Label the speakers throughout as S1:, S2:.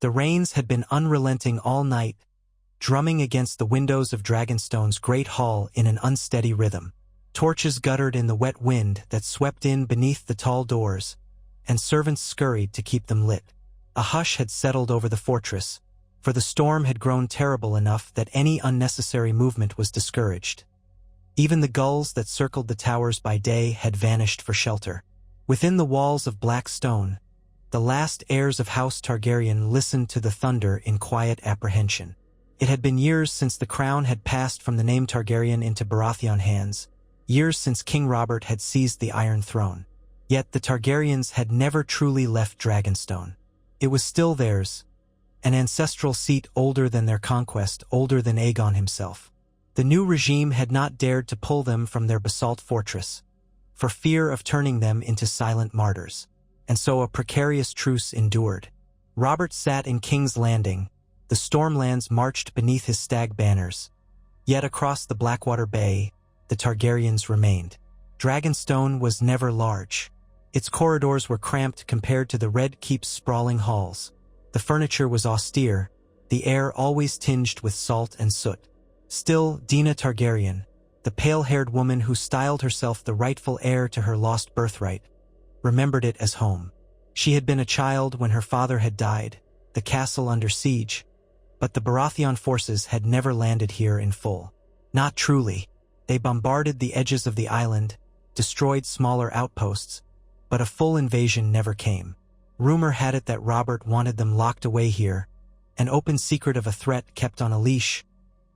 S1: The rains had been unrelenting all night, drumming against the windows of Dragonstone's great hall in an unsteady rhythm. Torches guttered in the wet wind that swept in beneath the tall doors, and servants scurried to keep them lit. A hush had settled over the fortress, for the storm had grown terrible enough that any unnecessary movement was discouraged. Even the gulls that circled the towers by day had vanished for shelter. Within the walls of black stone, the last heirs of House Targaryen listened to the thunder in quiet apprehension. It had been years since the crown had passed from the name Targaryen into Baratheon hands, years since King Robert had seized the Iron Throne. Yet the Targaryens had never truly left Dragonstone. It was still theirs, an ancestral seat older than their conquest, older than Aegon himself. The new regime had not dared to pull them from their basalt fortress, for fear of turning them into silent martyrs. And so a precarious truce endured. Robert sat in King's Landing. The Stormlands marched beneath his stag banners. Yet across the Blackwater Bay, the Targaryens remained. Dragonstone was never large. Its corridors were cramped compared to the Red Keep's sprawling halls. The furniture was austere, the air always tinged with salt and soot. Still, Dina Targaryen, the pale-haired woman who styled herself the rightful heir to her lost birthright, remembered it as home. She had been a child when her father had died, the castle under siege, but the Baratheon forces had never landed here in full. Not truly. They bombarded the edges of the island, destroyed smaller outposts, but a full invasion never came. Rumor had it that Robert wanted them locked away here, an open secret of a threat kept on a leash,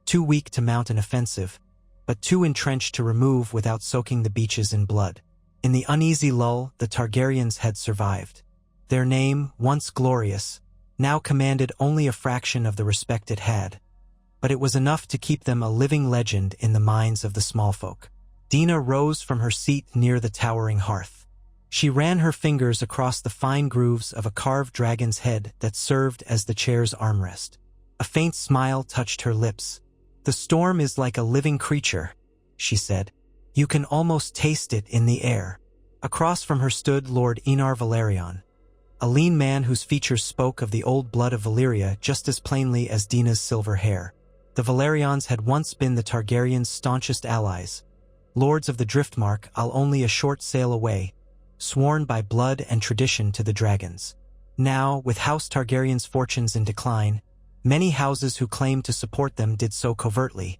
S1: too weak to mount an offensive, but too entrenched to remove without soaking the beaches in blood. In the uneasy lull, the Targaryens had survived. Their name, once glorious, now commanded only a fraction of the respect it had, but it was enough to keep them a living legend in the minds of the small folk. Dina rose from her seat near the towering hearth. She ran her fingers across the fine grooves of a carved dragon's head that served as the chair's armrest. A faint smile touched her lips. "The storm is like a living creature," she said. "You can almost taste it in the air." Across from her stood Lord Enar Valerion, a lean man whose features spoke of the old blood of Valyria just as plainly as Dina's silver hair. The Valerians had once been the Targaryens' staunchest allies, lords of the Driftmark, only a short sail away, sworn by blood and tradition to the dragons. Now, with House Targaryen's fortunes in decline, many houses who claimed to support them did so covertly,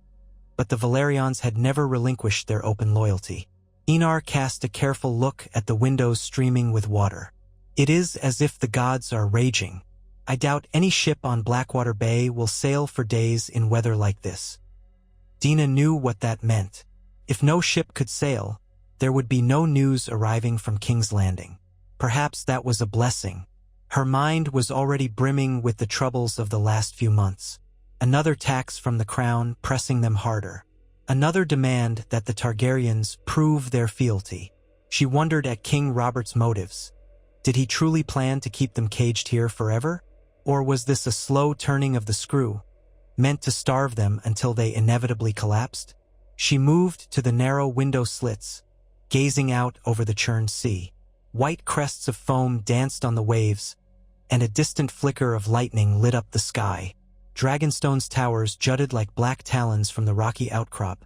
S1: but the Valerians had never relinquished their open loyalty. Enar cast a careful look at the windows streaming with water. "It is as if the gods are raging. I doubt any ship on Blackwater Bay will sail for days in weather like this." Dina knew what that meant. If no ship could sail, there would be no news arriving from King's Landing. Perhaps that was a blessing. Her mind was already brimming with the troubles of the last few months. Another tax from the crown pressing them harder. Another demand that the Targaryens prove their fealty. She wondered at King Robert's motives. Did he truly plan to keep them caged here forever? Or was this a slow turning of the screw, meant to starve them until they inevitably collapsed? She moved to the narrow window slits, gazing out over the churned sea. White crests of foam danced on the waves, and a distant flicker of lightning lit up the sky. Dragonstone's towers jutted like black talons from the rocky outcrop,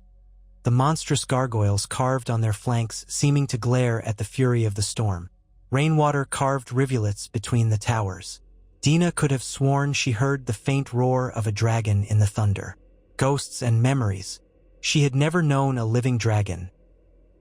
S1: the monstrous gargoyles carved on their flanks seeming to glare at the fury of the storm. Rainwater carved rivulets between the towers. Dina could have sworn she heard the faint roar of a dragon in the thunder. Ghosts and memories. She had never known a living dragon.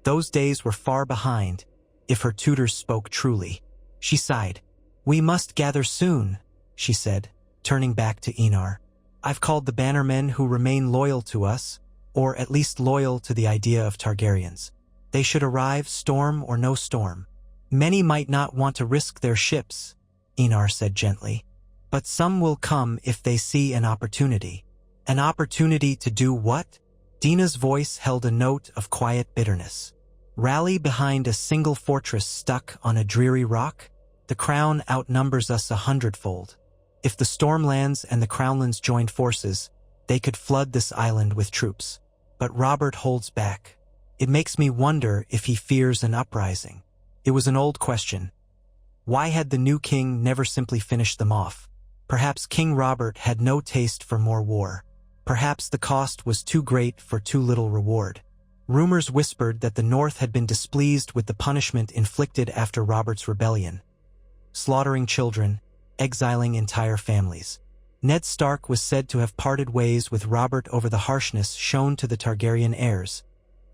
S1: Those days were far behind, if her tutors spoke truly. She sighed. "We must gather soon," she said, turning back to Enar. "I've called the bannermen who remain loyal to us, or at least loyal to the idea of Targaryens. They should arrive, storm or no storm. Many might not want to risk their ships," Enar said gently, "but some will come if they see an opportunity." An opportunity to do what? Dina's voice held a note of quiet bitterness. Rally behind a single fortress stuck on a dreary rock? The crown outnumbers us 100-fold. If the Stormlands and the Crownlands joined forces, they could flood this island with troops. But Robert holds back. It makes me wonder if he fears an uprising. It was an old question. Why had the new king never simply finished them off? Perhaps King Robert had no taste for more war. Perhaps the cost was too great for too little reward. Rumors whispered that the North had been displeased with the punishment inflicted after Robert's rebellion, slaughtering children, exiling entire families. Ned Stark was said to have parted ways with Robert over the harshness shown to the Targaryen heirs,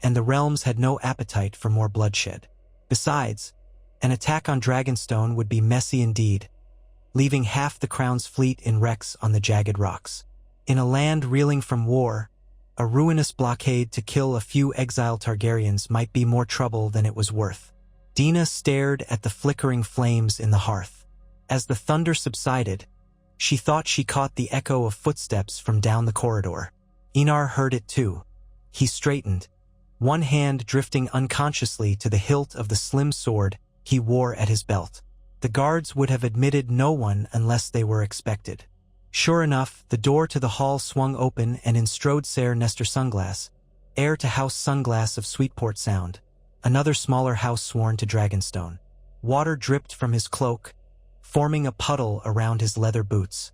S1: and the realms had no appetite for more bloodshed. Besides, an attack on Dragonstone would be messy indeed, leaving half the crown's fleet in wrecks on the jagged rocks. In a land reeling from war, a ruinous blockade to kill a few exiled Targaryens might be more trouble than it was worth. Dina stared at the flickering flames in the hearth. As the thunder subsided, she thought she caught the echo of footsteps from down the corridor. Enar heard it too. He straightened, one hand drifting unconsciously to the hilt of the slim sword he wore at his belt. The guards would have admitted no one unless they were expected. Sure enough, the door to the hall swung open and in strode Ser Nestor Sunglass, heir to House Sunglass of Sweetport Sound, another smaller house sworn to Dragonstone. Water dripped from his cloak, forming a puddle around his leather boots.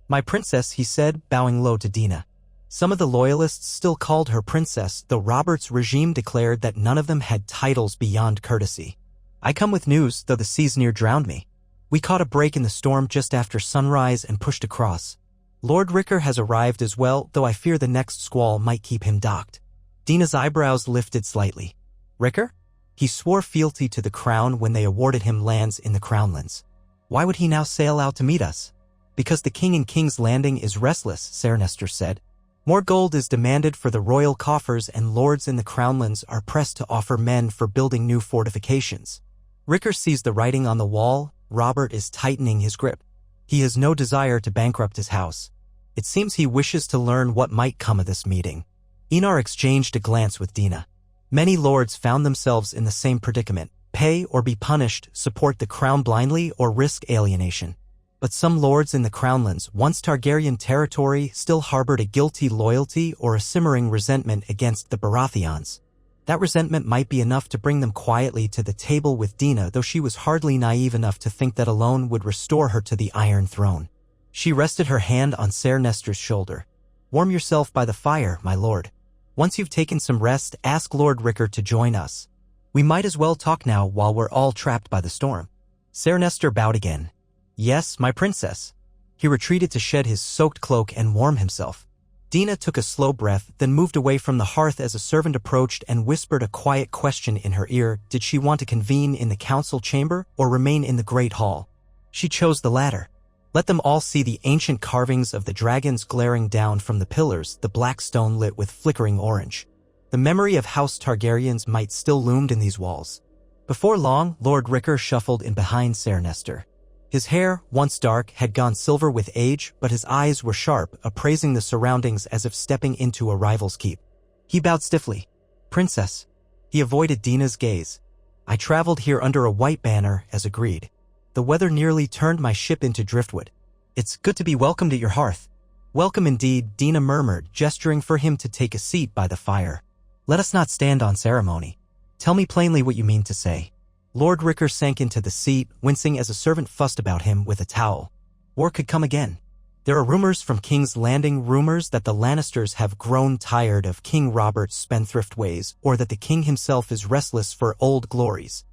S1: "My princess," he said, bowing low to Dina. Some of the loyalists still called her princess, though Robert's regime declared that none of them had titles beyond courtesy. "I come with news, though the seas near drowned me. We caught a break in the storm just after sunrise and pushed across. Lord Ricker has arrived as well, though I fear the next squall might keep him docked." Dina's eyebrows lifted slightly. "Ricker?" He swore fealty to the crown when they awarded him lands in the Crownlands. "Why would he now sail out to meet us?" "Because the king in King's Landing is restless," Ser Nestor said. "More gold is demanded for the royal coffers and lords in the Crownlands are pressed to offer men for building new fortifications." Ricker sees the writing on the wall. Robert is tightening his grip. He has no desire to bankrupt his house. It seems he wishes to learn what might come of this meeting. Enar exchanged a glance with Dina. Many lords found themselves in the same predicament: pay or be punished, support the crown blindly or risk alienation. But some lords in the Crownlands, once Targaryen territory, still harbored a guilty loyalty or a simmering resentment against the Baratheons. That resentment might be enough to bring them quietly to the table with Dina, though she was hardly naive enough to think that alone would restore her to the Iron Throne. She rested her hand on Ser Nestor's shoulder. "Warm yourself by the fire, my lord. Once you've taken some rest, ask Lord Ricker to join us. We might as well talk now while we're all trapped by the storm." Ser Nestor bowed again. "Yes, my princess." He retreated to shed his soaked cloak and warm himself. Dina took a slow breath, then moved away from the hearth as a servant approached and whispered a quiet question in her ear. Did she want to convene in the council chamber or remain in the great hall? She chose the latter. Let them all see the ancient carvings of the dragons glaring down from the pillars, the black stone lit with flickering orange. The memory of House Targaryens might still loomed in these walls. Before long, Lord Ricker shuffled in behind Ser Nestor. His hair, once dark, had gone silver with age, but his eyes were sharp, appraising the surroundings as if stepping into a rival's keep. He bowed stiffly. "Princess." He avoided Dina's gaze. "I traveled here under a white banner, as agreed. The weather nearly turned my ship into driftwood. It's good to be welcomed at your hearth." "Welcome indeed," Dina murmured, gesturing for him to take a seat by the fire. "Let us not stand on ceremony. Tell me plainly what you mean to say." Lord Ricker sank into the seat, wincing as a servant fussed about him with a towel. "War could come again. There are rumors from King's Landing, rumors that the Lannisters have grown tired of King Robert's spendthrift ways, or that the king himself is restless for old glories.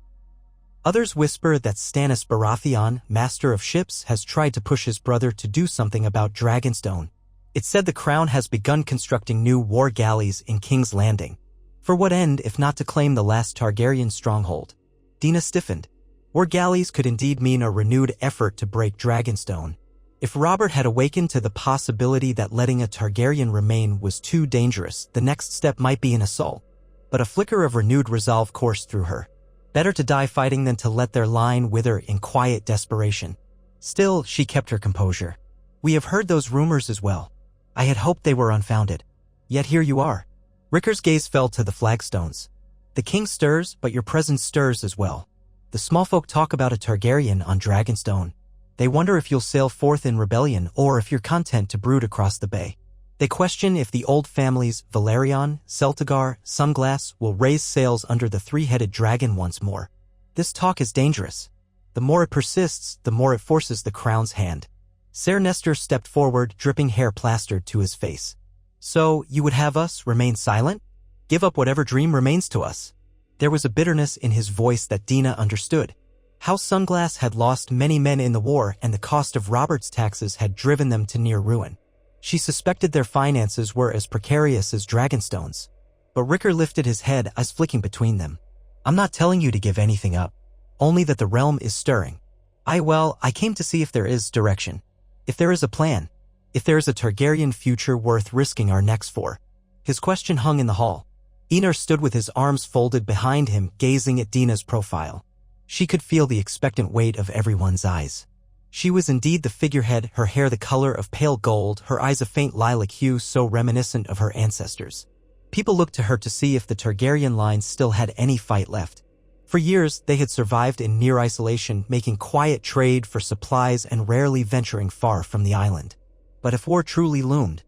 S1: Others whisper that Stannis Baratheon, master of ships, has tried to push his brother to do something about Dragonstone. It's said the crown has begun constructing new war galleys in King's Landing. For what end, if not to claim the last Targaryen stronghold?" Dina stiffened. War galleys could indeed mean a renewed effort to break Dragonstone. If Robert had awakened to the possibility that letting a Targaryen remain was too dangerous, the next step might be an assault. But a flicker of renewed resolve coursed through her. Better to die fighting than to let their line wither in quiet desperation. Still, she kept her composure. "We have heard those rumors as well. I had hoped they were unfounded. Yet here you are." Ricker's gaze fell to the flagstones. "The king stirs, but your presence stirs as well. The small folk talk about a Targaryen on Dragonstone. They wonder if you'll sail forth in rebellion or if you're content to brood across the bay. They question if the old families Valerion, Celtigar, Sunglass will raise sails under the three-headed dragon once more. This talk is dangerous. The more it persists, the more it forces the crown's hand." Ser Nestor stepped forward, dripping hair plastered to his face. So, you would have us remain silent? Give up whatever dream remains to us? There was a bitterness in his voice that Dina understood. House Sunglass had lost many men in the war, and the cost of Robert's taxes had driven them to near ruin. She suspected their finances were as precarious as Dragonstone's. But Ricker lifted his head, eyes flicking between them. I'm not telling you to give anything up. Only that the realm is stirring. I came to see if there is direction. If there is a plan. If there is a Targaryen future worth risking our necks for. His question hung in the hall. Enar stood with his arms folded behind him, gazing at Dina's profile. She could feel the expectant weight of everyone's eyes. She was indeed the figurehead, her hair the color of pale gold, her eyes a faint lilac hue so reminiscent of her ancestors. People looked to her to see if the Targaryen line still had any fight left. For years, they had survived in near isolation, making quiet trade for supplies and rarely venturing far from the island. But if war truly loomed...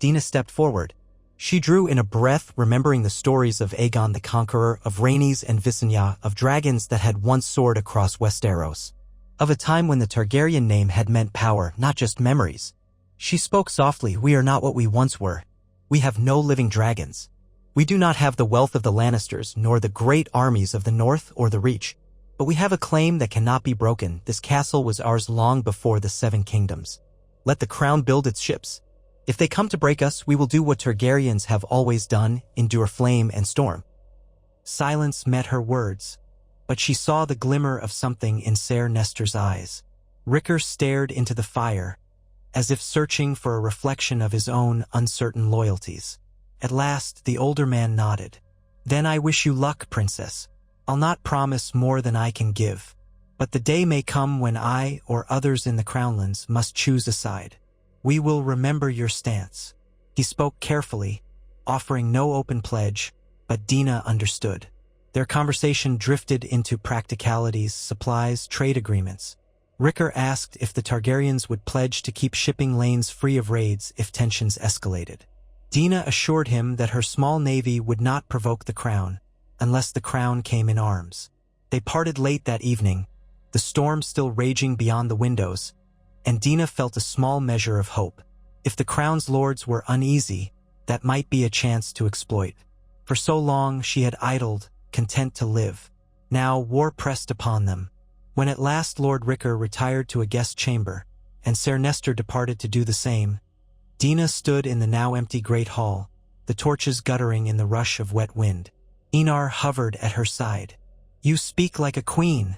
S1: Dina stepped forward. She drew in a breath, remembering the stories of Aegon the Conqueror, of Rhaenys and Visenya, of dragons that had once soared across Westeros. Of a time when the Targaryen name had meant power, not just memories. She spoke softly. We are not what we once were. We have no living dragons. We do not have the wealth of the Lannisters, nor the great armies of the North or the Reach. But we have a claim that cannot be broken. This castle was ours long before the Seven Kingdoms. Let the crown build its ships. If they come to break us, we will do what Targaryens have always done, endure flame and storm. Silence met her words, but she saw the glimmer of something in Ser Nestor's eyes. Ricker stared into the fire, as if searching for a reflection of his own uncertain loyalties. At last, the older man nodded. Then I wish you luck, Princess. I'll not promise more than I can give. But the day may come when I, or others in the Crownlands, must choose a side. We will remember your stance. He spoke carefully, offering no open pledge, but Dina understood. Their conversation drifted into practicalities, supplies, trade agreements. Ricker asked if the Targaryens would pledge to keep shipping lanes free of raids if tensions escalated. Dina assured him that her small navy would not provoke the crown, unless the crown came in arms. They parted late that evening, the storm still raging beyond the windows, and Dina felt a small measure of hope. If the crown's lords were uneasy, that might be a chance to exploit. For so long she had idled, content to live. Now war pressed upon them. When at last Lord Ricker retired to a guest chamber, and Ser Nestor departed to do the same, Dina stood in the now empty great hall, the torches guttering in the rush of wet wind. Enar hovered at her side. You speak like a queen,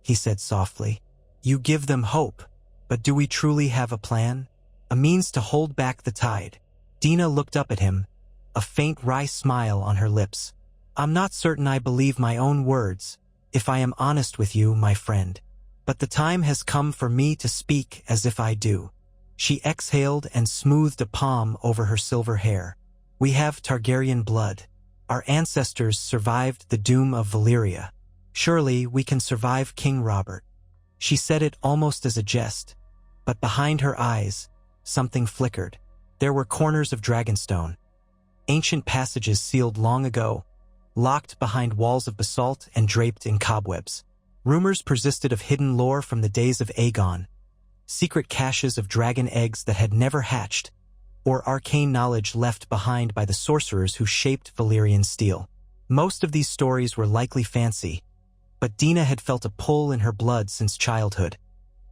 S1: he said softly. You give them hope, but do we truly have a plan? A means to hold back the tide? Dina looked up at him, a faint wry smile on her lips. I'm not certain I believe my own words, if I am honest with you, my friend. But the time has come for me to speak as if I do. She exhaled and smoothed a palm over her silver hair. We have Targaryen blood. Our ancestors survived the doom of Valyria. Surely we can survive King Robert. She said it almost as a jest, but behind her eyes, something flickered. There were corners of Dragonstone, ancient passages sealed long ago, locked behind walls of basalt and draped in cobwebs. Rumors persisted of hidden lore from the days of Aegon, secret caches of dragon eggs that had never hatched, or arcane knowledge left behind by the sorcerers who shaped Valyrian steel. Most of these stories were likely fancy, but Dina had felt a pull in her blood since childhood,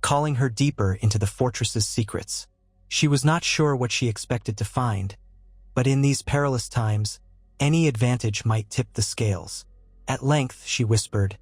S1: calling her deeper into the fortress's secrets. She was not sure what she expected to find, but in these perilous times, any advantage might tip the scales. At length, she whispered,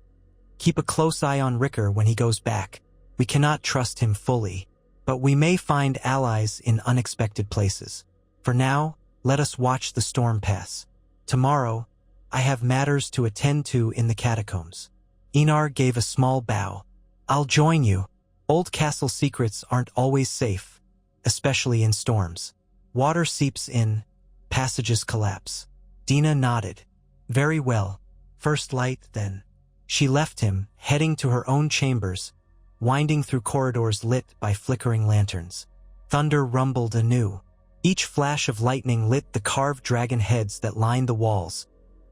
S1: keep a close eye on Ricker when he goes back. We cannot trust him fully, but we may find allies in unexpected places. For now, let us watch the storm pass. Tomorrow, I have matters to attend to in the catacombs. Enar gave a small bow. I'll join you. Old castle secrets aren't always safe, especially in storms. Water seeps in, passages collapse. Dina nodded. Very well. First light, then. She left him, heading to her own chambers, winding through corridors lit by flickering lanterns. Thunder rumbled anew. Each flash of lightning lit the carved dragon heads that lined the walls,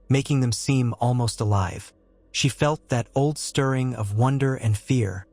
S1: making them seem almost alive. She felt that old stirring of wonder and fear.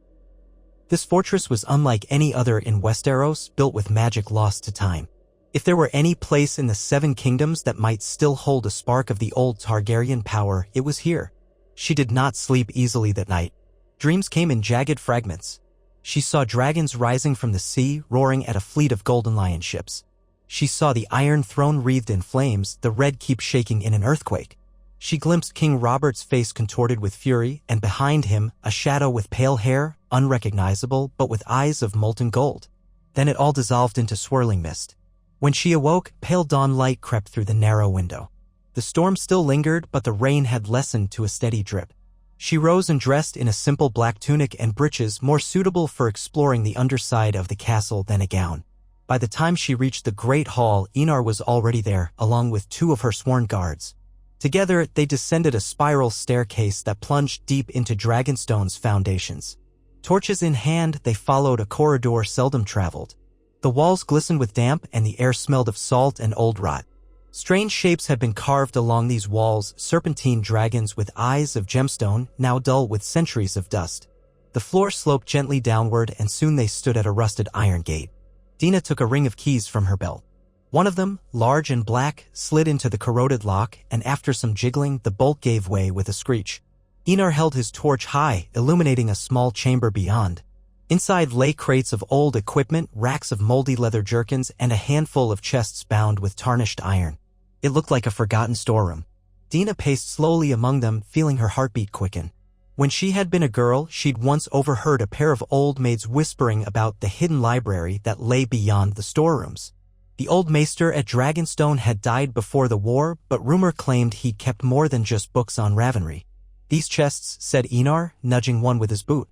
S1: This fortress was unlike any other in Westeros, built with magic lost to time. If there were any place in the Seven Kingdoms that might still hold a spark of the old Targaryen power, it was here. She did not sleep easily that night. Dreams came in jagged fragments. She saw dragons rising from the sea, roaring at a fleet of golden lion ships. She saw the Iron Throne wreathed in flames, the Red Keep shaking in an earthquake. She glimpsed King Robert's face contorted with fury, and behind him, a shadow with pale hair, unrecognizable but with eyes of molten gold. Then it all dissolved into swirling mist. When she awoke, pale dawn light crept through the narrow window. The storm still lingered, but the rain had lessened to a steady drip. She rose and dressed in a simple black tunic and breeches more suitable for exploring the underside of the castle than a gown. By the time she reached the Great Hall, Enar was already there, along with 2 of her sworn guards. Together, they descended a spiral staircase that plunged deep into Dragonstone's foundations. Torches in hand, they followed a corridor seldom traveled. The walls glistened with damp and the air smelled of salt and old rot. Strange shapes had been carved along these walls, serpentine dragons with eyes of gemstone, now dull with centuries of dust. The floor sloped gently downward and soon they stood at a rusted iron gate. Dina took a ring of keys from her belt. One of them, large and black, slid into the corroded lock, and after some jiggling, the bolt gave way with a screech. Enar held his torch high, illuminating a small chamber beyond. Inside lay crates of old equipment, racks of moldy leather jerkins, and a handful of chests bound with tarnished iron. It looked like a forgotten storeroom. Dina paced slowly among them, feeling her heartbeat quicken. When she had been a girl, she'd once overheard a pair of old maids whispering about the hidden library that lay beyond the storerooms. The old maester at Dragonstone had died before the war, but rumor claimed he'd kept more than just books on Ravenry. These chests, said Enar, nudging one with his boot.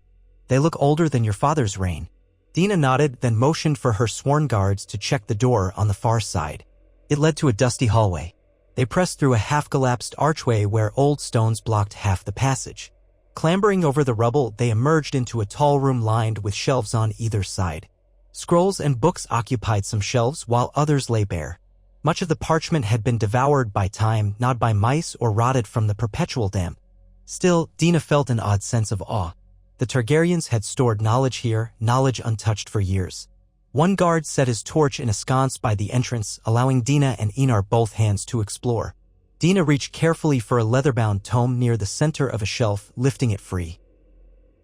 S1: They look older than your father's reign. Dina nodded, then motioned for her sworn guards to check the door on the far side. It led to a dusty hallway. They pressed through a half-collapsed archway where old stones blocked half the passage. Clambering over the rubble, they emerged into a tall room lined with shelves on either side. Scrolls and books occupied some shelves while others lay bare. Much of the parchment had been devoured by time, not by mice or rotted from the perpetual damp. Still, Dina felt an odd sense of awe. The Targaryens had stored knowledge here, knowledge untouched for years. One guard set his torch in a sconce by the entrance, allowing Dina and Enar both hands to explore. Dina reached carefully for a leather-bound tome near the center of a shelf, lifting it free.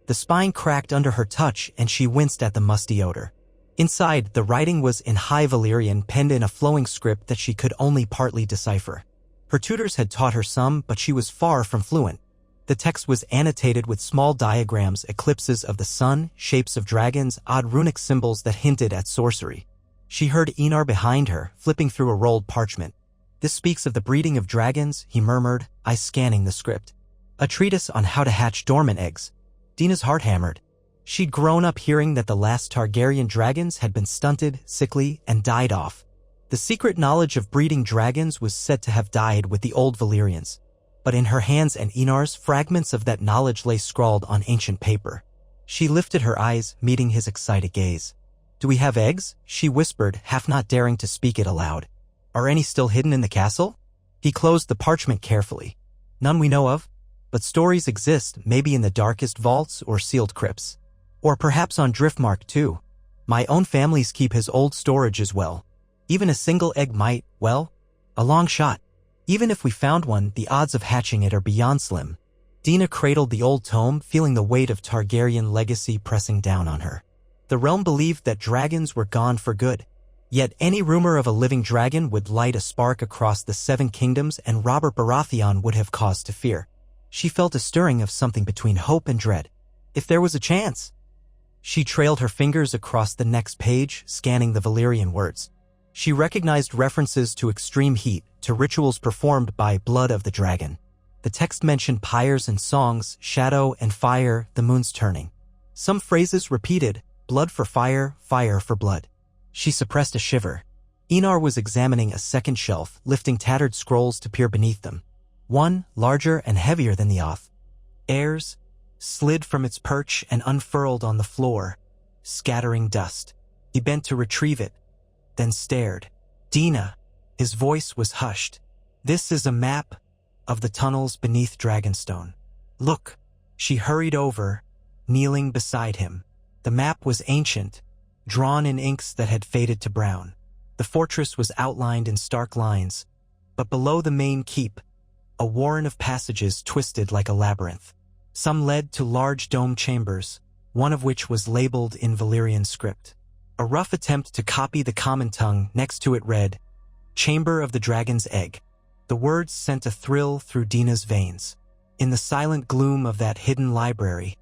S1: The spine cracked under her touch, and she winced at the musty odor. Inside, the writing was in High Valyrian, penned in a flowing script that she could only partly decipher. Her tutors had taught her some, but she was far from fluent. The text was annotated with small diagrams, eclipses of the sun, shapes of dragons, odd runic symbols that hinted at sorcery. She heard Enar behind her, flipping through a rolled parchment. "This speaks of the breeding of dragons," he murmured, eyes scanning the script. "A treatise on how to hatch dormant eggs." Dina's heart hammered. She'd grown up hearing that the last Targaryen dragons had been stunted, sickly, and died off. The secret knowledge of breeding dragons was said to have died with the old Valyrians. But in her hands and Enar's, fragments of that knowledge lay scrawled on ancient paper. She lifted her eyes, meeting his excited gaze. "Do we have eggs?" she whispered, half not daring to speak it aloud. "Are any still hidden in the castle?" He closed the parchment carefully. "None we know of, but stories exist, maybe in the darkest vaults or sealed crypts. Or perhaps on Driftmark too. My own families keep his old storage as well. Even a single egg might, well, a long shot. Even if we found one, the odds of hatching it are beyond slim." Dina cradled the old tome, feeling the weight of Targaryen legacy pressing down on her. The realm believed that dragons were gone for good. Yet any rumor of a living dragon would light a spark across the Seven Kingdoms, and Robert Baratheon would have cause to fear. She felt a stirring of something between hope and dread. If there was a chance. She trailed her fingers across the next page, scanning the Valyrian words. She recognized references to extreme heat, to rituals performed by blood of the dragon. The text mentioned pyres and songs, shadow and fire, the moon's turning. Some phrases repeated, blood for fire, fire for blood. She suppressed a shiver. Enar was examining a second shelf, lifting tattered scrolls to peer beneath them. One, larger and heavier than the oth. Heirs, slid from its perch and unfurled on the floor, scattering dust. He bent to retrieve it, then stared. "Dina." His voice was hushed. "This is a map of the tunnels beneath Dragonstone. Look." She hurried over, kneeling beside him. The map was ancient, drawn in inks that had faded to brown. The fortress was outlined in stark lines, but below the main keep, a warren of passages twisted like a labyrinth. Some led to large dome chambers, one of which was labeled in Valyrian script. A rough attempt to copy the common tongue next to it read, "Chamber of the Dragon's Egg." The words sent a thrill through Dina's veins. In the silent gloom of that hidden library,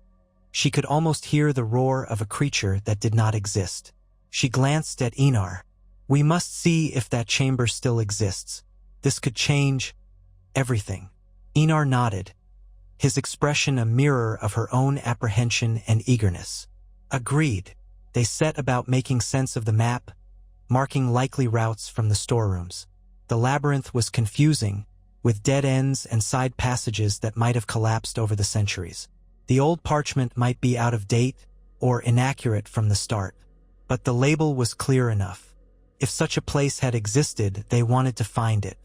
S1: she could almost hear the roar of a creature that did not exist. She glanced at Enar. "We must see if that chamber still exists. This could change everything." Enar nodded, his expression a mirror of her own apprehension and eagerness. Agreed. They set about making sense of the map, marking likely routes from the storerooms. The labyrinth was confusing, with dead ends and side passages that might have collapsed over the centuries. The old parchment might be out of date or inaccurate from the start, but the label was clear enough. If such a place had existed, they wanted to find it.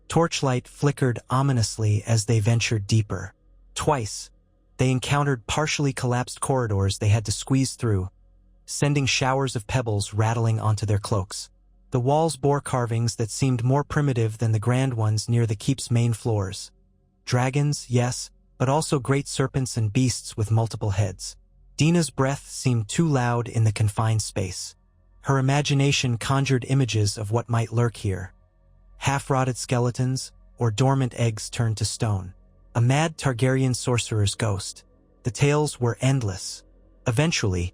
S1: Torchlight flickered ominously as they ventured deeper. Twice, they encountered partially collapsed corridors they had to squeeze through, sending showers of pebbles rattling onto their cloaks. The walls bore carvings that seemed more primitive than the grand ones near the keep's main floors. Dragons, yes, but also great serpents and beasts with multiple heads. Dina's breath seemed too loud in the confined space. Her imagination conjured images of what might lurk here. Half-rotted skeletons, or dormant eggs turned to stone. A mad Targaryen sorcerer's ghost. The tales were endless. Eventually,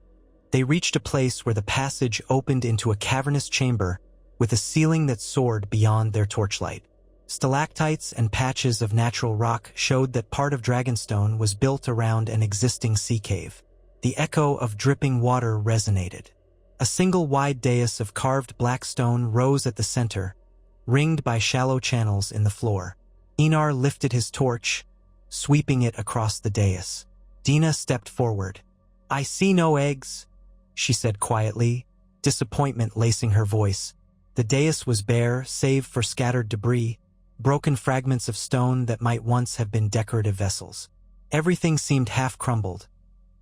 S1: they reached a place where the passage opened into a cavernous chamber with a ceiling that soared beyond their torchlight. Stalactites and patches of natural rock showed that part of Dragonstone was built around an existing sea cave. The echo of dripping water resonated. A single wide dais of carved black stone rose at the center, ringed by shallow channels in the floor. Enar lifted his torch, sweeping it across the dais. Dina stepped forward. "I see no eggs," she said quietly, disappointment lacing her voice. The dais was bare, save for scattered debris, broken fragments of stone that might once have been decorative vessels. Everything seemed half-crumbled,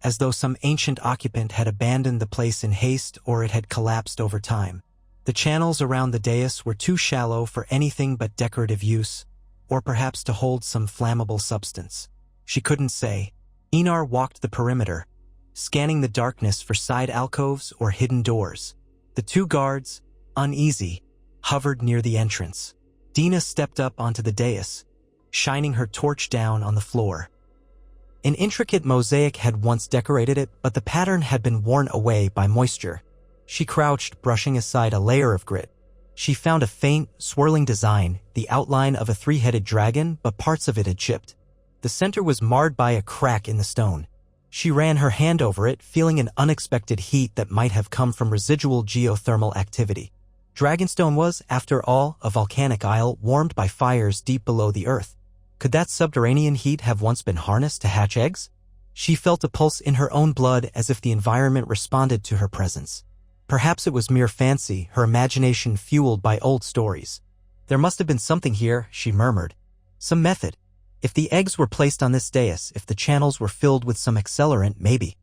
S1: as though some ancient occupant had abandoned the place in haste or it had collapsed over time. The channels around the dais were too shallow for anything but decorative use, or perhaps to hold some flammable substance. She couldn't say. Enar walked the perimeter, scanning the darkness for side alcoves or hidden doors. The two guards, uneasy, hovered near the entrance. Dina stepped up onto the dais, shining her torch down on the floor. An intricate mosaic had once decorated it, but the pattern had been worn away by moisture. She crouched, brushing aside a layer of grit. She found a faint, swirling design, the outline of a three-headed dragon, but parts of it had chipped. The center was marred by a crack in the stone. She ran her hand over it, feeling an unexpected heat that might have come from residual geothermal activity. Dragonstone was, after all, a volcanic isle warmed by fires deep below the earth. Could that subterranean heat have once been harnessed to hatch eggs? She felt a pulse in her own blood as if the environment responded to her presence. Perhaps it was mere fancy, her imagination fueled by old stories. There must have been something here, she murmured. Some method. If the eggs were placed on this dais, if the channels were filled with some accelerant, maybe.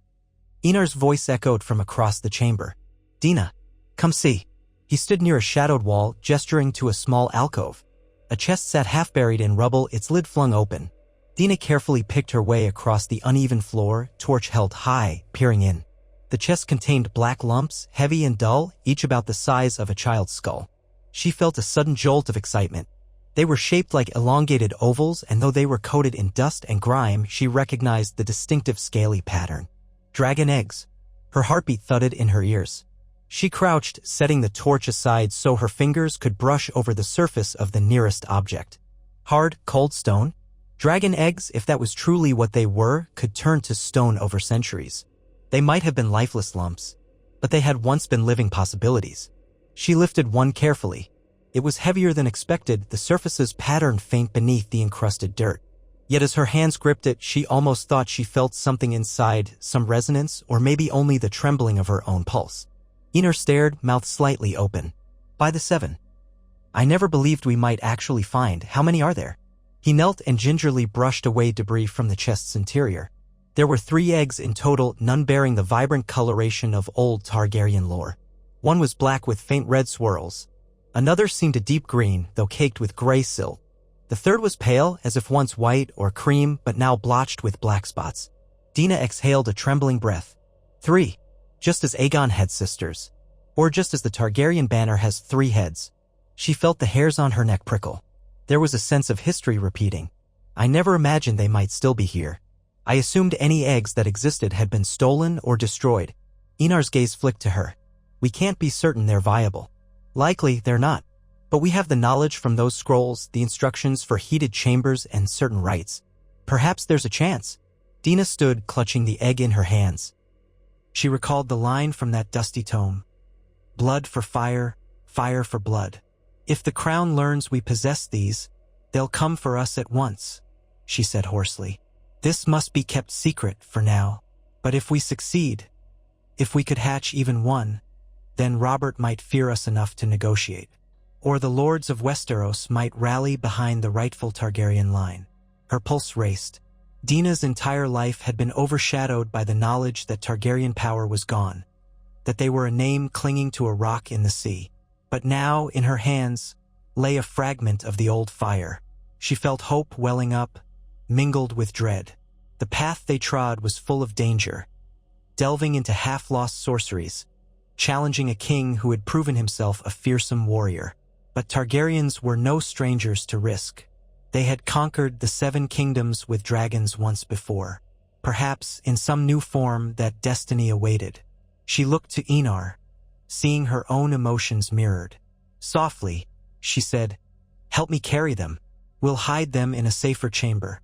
S1: Enar's voice echoed from across the chamber. "Dina, come see." He stood near a shadowed wall, gesturing to a small alcove. A chest sat half-buried in rubble, its lid flung open. Dina carefully picked her way across the uneven floor, torch held high, peering in. The chest contained black lumps, heavy and dull, each about the size of a child's skull. She felt a sudden jolt of excitement. They were shaped like elongated ovals, and though they were coated in dust and grime, she recognized the distinctive scaly pattern. Dragon eggs. Her heartbeat thudded in her ears. She crouched, setting the torch aside so her fingers could brush over the surface of the nearest object. Hard, cold stone? Dragon eggs, if that was truly what they were, could turn to stone over centuries. They might have been lifeless lumps, but they had once been living possibilities. She lifted one carefully. It was heavier than expected, the surface's pattern faint beneath the encrusted dirt. Yet as her hands gripped it, she almost thought she felt something inside, some resonance, or maybe only the trembling of her own pulse. Enar stared, mouth slightly open. "By the 7. I never believed we might actually find. How many are there?" He knelt and gingerly brushed away debris from the chest's interior. There were 3 eggs in total, none bearing the vibrant coloration of old Targaryen lore. One was black with faint red swirls. Another seemed a deep green, though caked with gray silt. The third was pale, as if once white or cream, but now blotched with black spots. Dina exhaled a trembling breath. 3. Just as Aegon had sisters. Or just as the Targaryen banner has 3 heads. She felt the hairs on her neck prickle. There was a sense of history repeating. I never imagined they might still be here. I assumed any eggs that existed had been stolen or destroyed. Enar's gaze flicked to her. We can't be certain they're viable. Likely they're not. But we have the knowledge from those scrolls, the instructions for heated chambers and certain rites. Perhaps there's a chance. Dina stood, clutching the egg in her hands. She recalled the line from that dusty tome. Blood for fire, fire for blood. If the crown learns we possess these, they'll come for us at once, she said hoarsely. This must be kept secret for now. But if we succeed, if we could hatch even one, then Robert might fear us enough to negotiate. Or the lords of Westeros might rally behind the rightful Targaryen line. Her pulse raced. Dina's entire life had been overshadowed by the knowledge that Targaryen power was gone, that they were a name clinging to a rock in the sea. But now, in her hands, lay a fragment of the old fire. She felt hope welling up, mingled with dread. The path they trod was full of danger, delving into half-lost sorceries, challenging a king who had proven himself a fearsome warrior. But Targaryens were no strangers to risk. They had conquered the 7 kingdoms with dragons once before. Perhaps, in some new form, that destiny awaited. She looked to Enar, seeing her own emotions mirrored. Softly, she said, "Help me carry them. We'll hide them in a safer chamber.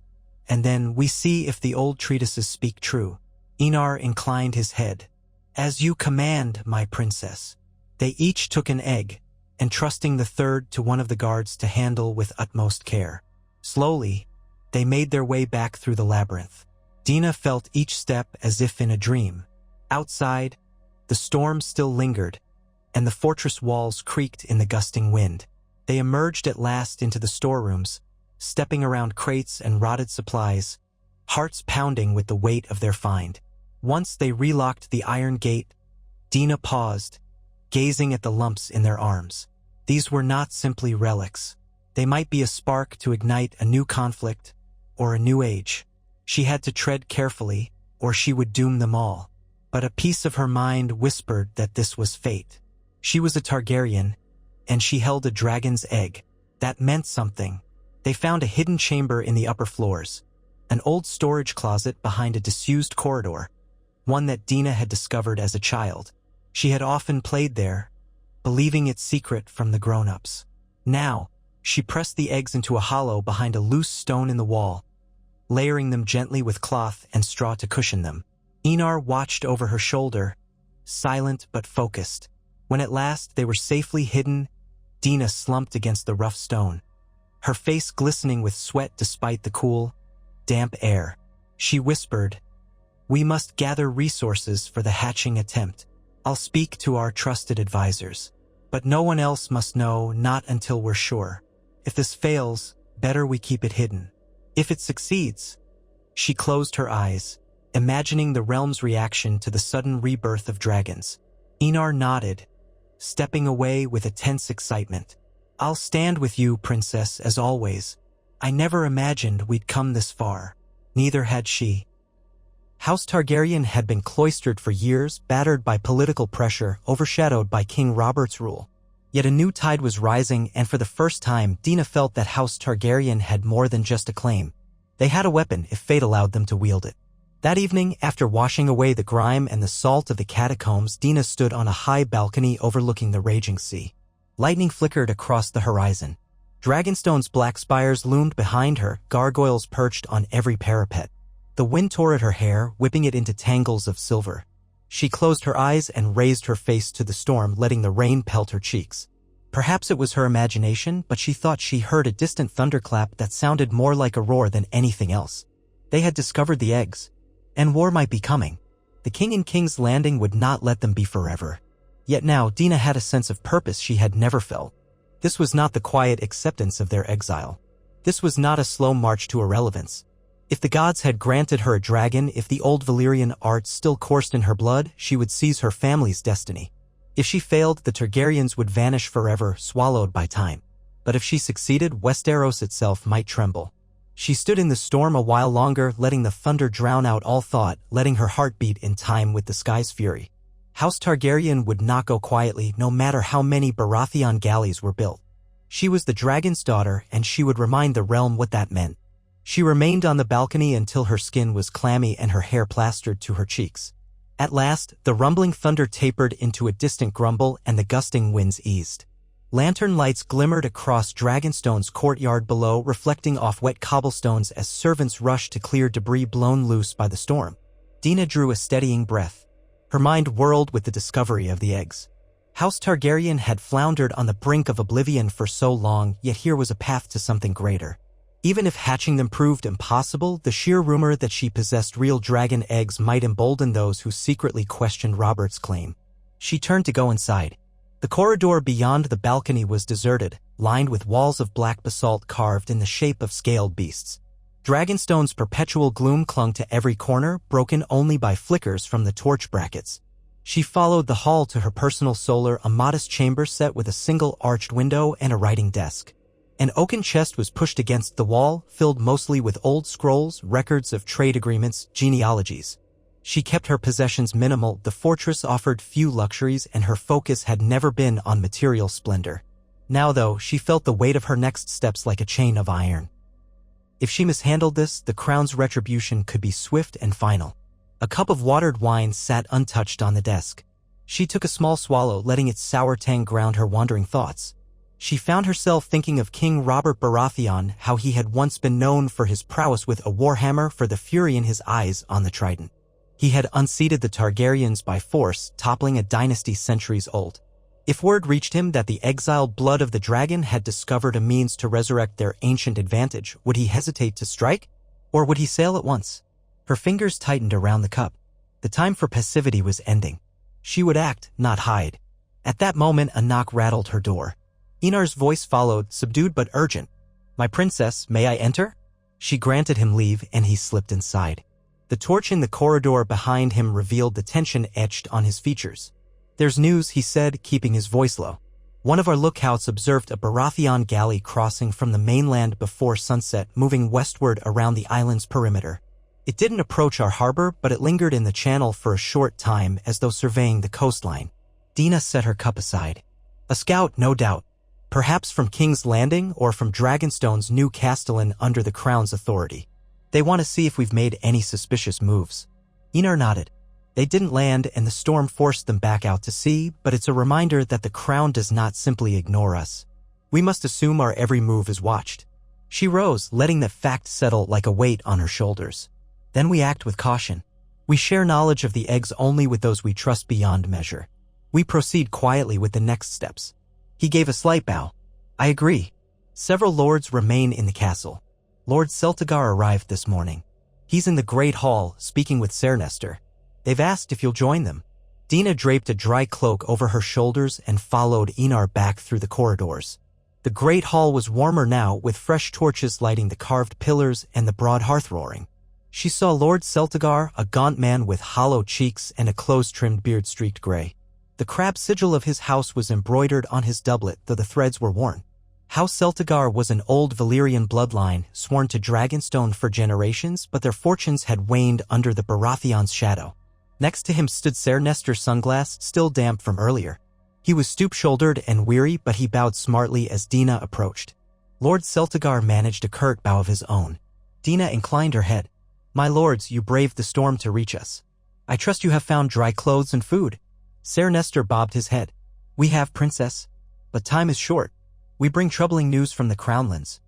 S1: And then we see if the old treatises speak true." Enar inclined his head. "As you command, my princess." They each took an egg, entrusting the third to one of the guards to handle with utmost care. Slowly, they made their way back through the labyrinth. Dina felt each step as if in a dream. Outside, the storm still lingered, and the fortress walls creaked in the gusting wind. They emerged at last into the storerooms, stepping around crates and rotted supplies, hearts pounding with the weight of their find. Once they relocked the iron gate, Dina paused, gazing at the lumps in their arms. These were not simply relics. They might be a spark to ignite a new conflict or a new age. She had to tread carefully, or she would doom them all. But a piece of her mind whispered that this was fate. She was a Targaryen, and she held a dragon's egg. That meant something. They found a hidden chamber in the upper floors, an old storage closet behind a disused corridor, one that Dina had discovered as a child. She had often played there, believing it secret from the grown-ups. Now, she pressed the eggs into a hollow behind a loose stone in the wall, layering them gently with cloth and straw to cushion them. Enar watched over her shoulder, silent but focused. When at last they were safely hidden, Dina slumped against the rough stone, her face glistening with sweat despite the cool, damp air. She whispered, "We must gather resources for the hatching attempt. I'll speak to our trusted advisors. But no one else must know, not until we're sure. If this fails, better we keep it hidden. If it succeeds..." She closed her eyes, imagining the realm's reaction to the sudden rebirth of dragons. Enar nodded, stepping away with a tense excitement. "I'll stand with you, princess, as always. I never imagined we'd come this far." Neither had she. House Targaryen had been cloistered for years, battered by political pressure, overshadowed by King Robert's rule. Yet a new tide was rising, and for the first time, Dina felt that House Targaryen had more than just a claim. They had a weapon if fate allowed them to wield it. That evening, after washing away the grime and the salt of the catacombs, Dina stood on a high balcony overlooking the raging sea. Lightning flickered across the horizon. Dragonstone's black spires loomed behind her, gargoyles perched on every parapet. The wind tore at her hair, whipping it into tangles of silver. She closed her eyes and raised her face to the storm, letting the rain pelt her cheeks. Perhaps it was her imagination, but she thought she heard a distant thunderclap that sounded more like a roar than anything else. They had discovered the eggs, and war might be coming. The king in King's Landing would not let them be forever. Yet now Dina had a sense of purpose she had never felt. This was not the quiet acceptance of their exile. This was not a slow march to irrelevance. If the gods had granted her a dragon, if the old Valyrian arts still coursed in her blood, she would seize her family's destiny. If she failed, the Targaryens would vanish forever, swallowed by time. But if she succeeded, Westeros itself might tremble. She stood in the storm a while longer, letting the thunder drown out all thought, letting her heart beat in time with the sky's fury. House Targaryen would not go quietly, no matter how many Baratheon galleys were built. She was the dragon's daughter, and she would remind the realm what that meant. She remained on the balcony until her skin was clammy and her hair plastered to her cheeks. At last, the rumbling thunder tapered into a distant grumble and the gusting winds eased. Lantern lights glimmered across Dragonstone's courtyard below, reflecting off wet cobblestones as servants rushed to clear debris blown loose by the storm. Dina drew a steadying breath. Her mind whirled with the discovery of the eggs. House Targaryen had floundered on the brink of oblivion for so long, yet here was a path to something greater. Even if hatching them proved impossible, the sheer rumor that she possessed real dragon eggs might embolden those who secretly questioned Robert's claim. She turned to go inside. The corridor beyond the balcony was deserted, lined with walls of black basalt carved in the shape of scaled beasts. Dragonstone's perpetual gloom clung to every corner, broken only by flickers from the torch brackets. She followed the hall to her personal solar, a modest chamber set with a single arched window and a writing desk. An oaken chest was pushed against the wall, filled mostly with old scrolls, records of trade agreements, genealogies. She kept her possessions minimal, the fortress offered few luxuries, and her focus had never been on material splendor. Now, though, she felt the weight of her next steps like a chain of iron. If she mishandled this, the crown's retribution could be swift and final. A cup of watered wine sat untouched on the desk. She took a small swallow, letting its sour tang ground her wandering thoughts. She found herself thinking of King Robert Baratheon, how he had once been known for his prowess with a warhammer, for the fury in his eyes on the trident. He had unseated the Targaryens by force, toppling a dynasty centuries old. If word reached him that the exiled blood of the dragon had discovered a means to resurrect their ancient advantage, would he hesitate to strike? Or would he sail at once? Her fingers tightened around the cup. The time for passivity was ending. She would act, not hide. At that moment, a knock rattled her door. Enar's voice followed, subdued but urgent. "My princess, may I enter?" She granted him leave, and he slipped inside. The torch in the corridor behind him revealed the tension etched on his features. "There's news," he said, keeping his voice low. One of our lookouts observed a Baratheon galley crossing from the mainland before sunset, moving westward around the island's perimeter. It didn't approach our harbor, but it lingered in the channel for a short time, as though surveying the coastline. Dina set her cup aside. "A scout, no doubt. Perhaps from King's Landing or from Dragonstone's new castellan under the crown's authority. They want to see if we've made any suspicious moves." Enar nodded. They didn't land, and the storm forced them back out to sea, but it's a reminder that the crown does not simply ignore us. We must assume our every move is watched. She rose, letting that fact settle like a weight on her shoulders. Then we act with caution. We share knowledge of the eggs only with those we trust beyond measure. We proceed quietly with the next steps. He gave a slight bow. "I agree." Several lords remain in the castle. Lord Celtigar arrived this morning. He's in the Great Hall, speaking with Ser Nestor. They've asked if you'll join them. Dina draped a dry cloak over her shoulders and followed Enar back through the corridors. The Great Hall was warmer now, with fresh torches lighting the carved pillars and the broad hearth roaring. She saw Lord Celtigar, a gaunt man with hollow cheeks and a close-trimmed beard streaked gray. The crab sigil of his house was embroidered on his doublet, though the threads were worn. House Celtigar was an old Valyrian bloodline, sworn to Dragonstone for generations, but their fortunes had waned under the Baratheon's shadow. Next to him stood Ser Nestor Sunglass, still damp from earlier. He was stoop-shouldered and weary, but he bowed smartly as Dina approached. Lord Celtigar managed a curt bow of his own. Dina inclined her head. "My lords, you braved the storm to reach us. I trust you have found dry clothes and food." Ser Nestor bobbed his head. "We have, princess. But time is short. We bring troubling news from the Crownlands.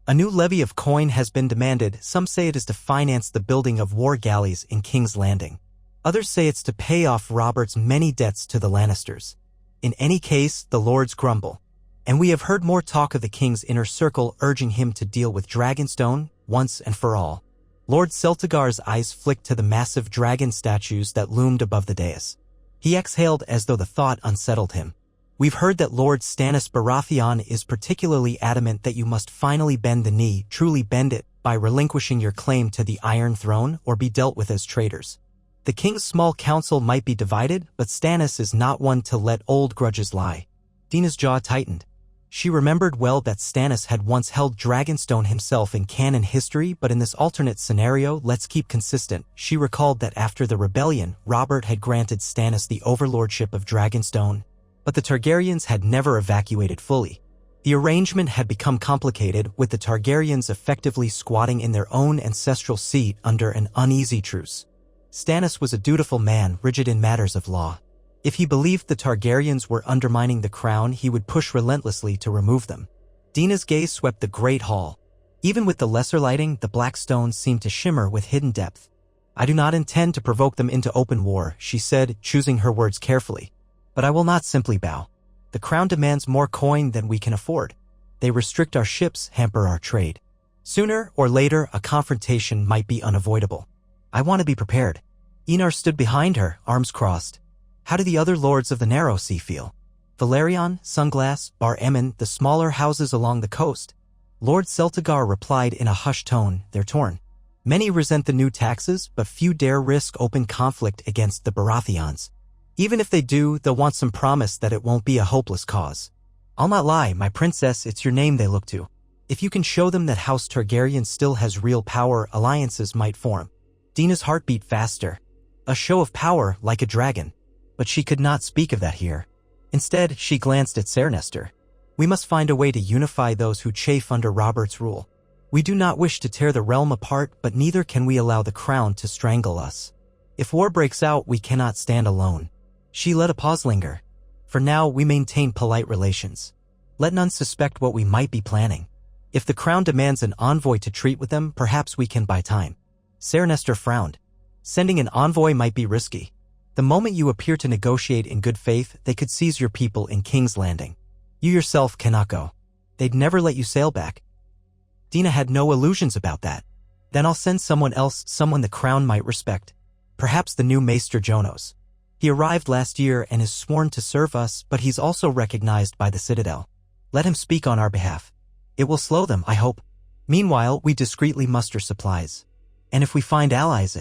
S1: A new levy of coin has been demanded. Some say it is to finance the building of war galleys in King's Landing. Others say it's to pay off Robert's many debts to the Lannisters. In any case, the lords grumble. And we have heard more talk of the king's inner circle urging him to deal with Dragonstone once and for all." Lord Celtigar's eyes flicked to the massive dragon statues that loomed above the dais. He exhaled as though the thought unsettled him. "We've heard that Lord Stannis Baratheon is particularly adamant that you must finally bend the knee, truly bend it, by relinquishing your claim to the Iron Throne or be dealt with as traitors. The king's small council might be divided, but Stannis is not one to let old grudges lie. Dina's jaw tightened. She remembered well that Stannis had once held Dragonstone himself in canon history, but in this alternate scenario, let's keep consistent. She recalled that after the rebellion, Robert had granted Stannis the overlordship of Dragonstone, but the Targaryens had never evacuated fully. The arrangement had become complicated, with the Targaryens effectively squatting in their own ancestral seat under an uneasy truce. Stannis was a dutiful man, rigid in matters of law. If he believed the Targaryens were undermining the crown, he would push relentlessly to remove them. Dina's gaze swept the great hall. Even with the lesser lighting, the black stones seemed to shimmer with hidden depth. "I do not intend to provoke them into open war," she said, choosing her words carefully. "But I will not simply bow. The crown demands more coin than we can afford. They restrict our ships, hamper our trade. Sooner or later, a confrontation might be unavoidable. I want to be prepared." Enar stood behind her, arms crossed. How do the other lords of the Narrow Sea feel? Valerion, Sunglass, Bar Emmon, the smaller houses along the coast? Lord Celtigar replied in a hushed tone, "They're torn. Many resent the new taxes, but few dare risk open conflict against the Baratheons. Even if they do, they'll want some promise that it won't be a hopeless cause. I'll not lie, my princess, it's your name they look to. If you can show them that House Targaryen still has real power, alliances might form." Dina's heart beat faster. A show of power, like a dragon. But she could not speak of that here. Instead, she glanced at Ser Nestor. "We must find a way to unify those who chafe under Robert's rule. We do not wish to tear the realm apart, but neither can we allow the crown to strangle us. If war breaks out, we cannot stand alone." She let a pause linger. "For now, we maintain polite relations. Let none suspect what we might be planning. If the crown demands an envoy to treat with them, perhaps we can buy time." Ser Nestor frowned. "Sending an envoy might be risky. The moment you appear to negotiate in good faith, they could seize your people in King's Landing. You yourself cannot go. They'd never let you sail back." Dina had no illusions about that. "Then I'll send someone else, someone the crown might respect. Perhaps the new Maester Jonos. He arrived last year and is sworn to serve us, but he's also recognized by the Citadel. Let him speak on our behalf. It will slow them, I hope. Meanwhile, we discreetly muster supplies. And if we find allies,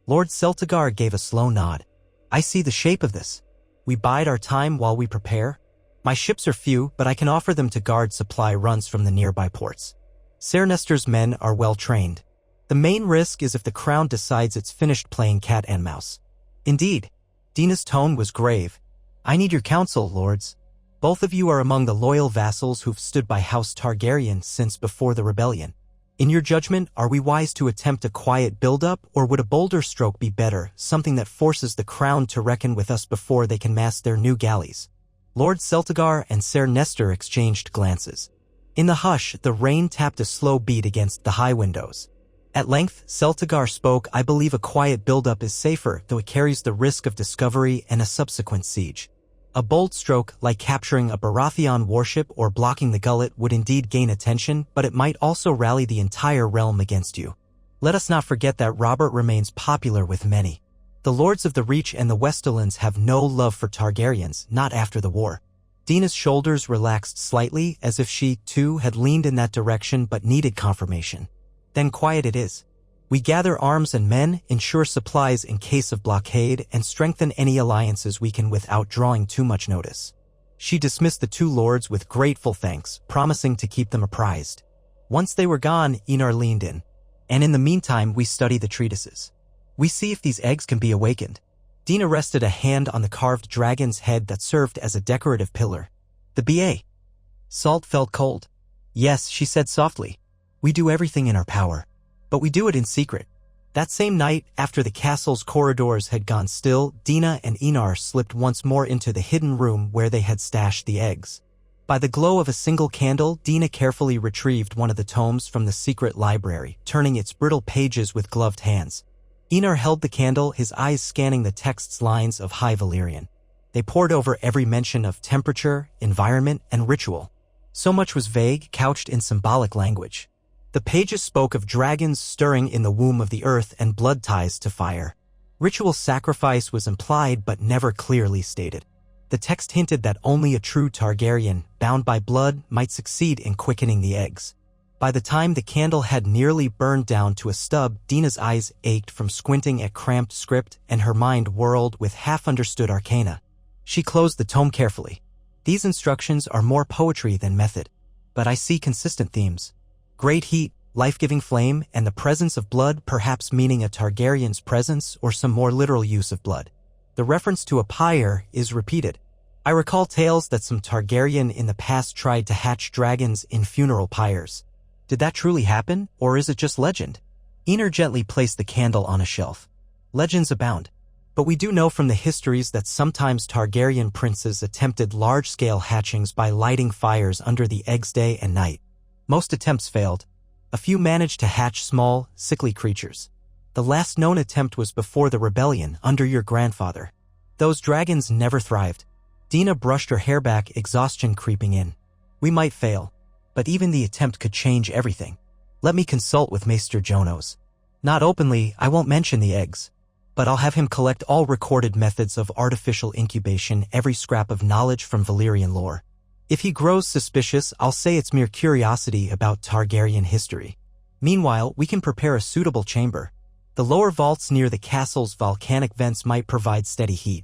S1: Lord Celtigar gave a slow nod. "I see the shape of this. We bide our time while we prepare. My ships are few, but I can offer them to guard supply runs from the nearby ports. Ser Nestor's men are well trained. The main risk is if the crown decides it's finished playing cat and mouse." "Indeed." Dina's tone was grave. "I need your counsel, lords. Both of you are among the loyal vassals who've stood by House Targaryen since before the rebellion. In your judgment, are we wise to attempt a quiet build-up, or would a bolder stroke be better, something that forces the crown to reckon with us before they can mass their new galleys?" Lord Celtigar and Ser Nestor exchanged glances. In the hush, the rain tapped a slow beat against the high windows. At length, Celtigar spoke. "I believe a quiet build-up is safer, though it carries the risk of discovery and a subsequent siege. A bold stroke, like capturing a Baratheon warship or blocking the gullet, would indeed gain attention, but it might also rally the entire realm against you. Let us not forget that Robert remains popular with many. The Lords of the Reach and the Westerlands have no love for Targaryens, not after the war." Dina's shoulders relaxed slightly, as if she, too, had leaned in that direction but needed confirmation. "Then quiet it is. We gather arms and men, ensure supplies in case of blockade, and strengthen any alliances we can without drawing too much notice." She dismissed the two lords with grateful thanks, promising to keep them apprised. Once they were gone, Enar leaned in. "And in the meantime, we study the treatises. We see if these eggs can be awakened." Dina rested a hand on the carved dragon's head that served as a decorative pillar. "The BA." Salt felt cold. "Yes," she said softly. "We do everything in our power. But we do it in secret." That same night, after the castle's corridors had gone still, Dina and Enar slipped once more into the hidden room where they had stashed the eggs. By the glow of a single candle, Dina carefully retrieved one of the tomes from the secret library, turning its brittle pages with gloved hands. Enar held the candle, his eyes scanning the text's lines of High Valyrian. They pored over every mention of temperature, environment, and ritual. So much was vague, couched in symbolic language. The pages spoke of dragons stirring in the womb of the earth and blood ties to fire. Ritual sacrifice was implied but never clearly stated. The text hinted that only a true Targaryen, bound by blood, might succeed in quickening the eggs. By the time the candle had nearly burned down to a stub, Dina's eyes ached from squinting at cramped script and her mind whirled with half-understood arcana. She closed the tome carefully. These instructions are more poetry than method. But I see consistent themes. Great heat, life-giving flame, and the presence of blood, perhaps meaning a Targaryen's presence or some more literal use of blood. The reference to a pyre is repeated. I recall tales that some Targaryen in the past tried to hatch dragons in funeral pyres. Did that truly happen, or is it just legend? Ener gently placed the candle on a shelf. Legends abound. But we do know from the histories that sometimes Targaryen princes attempted large-scale hatchings by lighting fires under the eggs day and night. Most attempts failed. A few managed to hatch small, sickly creatures. The last known attempt was before the rebellion, under your grandfather. Those dragons never thrived. Dina brushed her hair back, exhaustion creeping in. We might fail, but even the attempt could change everything. Let me consult with Maester Jonos. Not openly, I won't mention the eggs. But I'll have him collect all recorded methods of artificial incubation, every scrap of knowledge from Valyrian lore. If he grows suspicious, I'll say it's mere curiosity about Targaryen history. Meanwhile, we can prepare a suitable chamber. The lower vaults near the castle's volcanic vents might provide steady heat.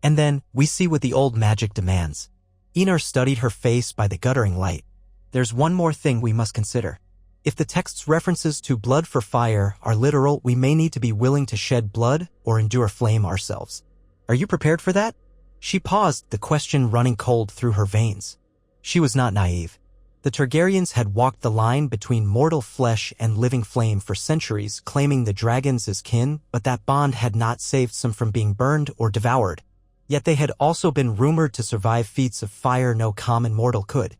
S1: And then, we see what the old magic demands. Ener studied her face by the guttering light. There's one more thing we must consider. If the text's references to blood for fire are literal, we may need to be willing to shed blood or endure flame ourselves. Are you prepared for that? She paused, the question running cold through her veins. She was not naive. The Targaryens had walked the line between mortal flesh and living flame for centuries, claiming the dragons as kin, but that bond had not saved some from being burned or devoured. Yet they had also been rumored to survive feats of fire no common mortal could.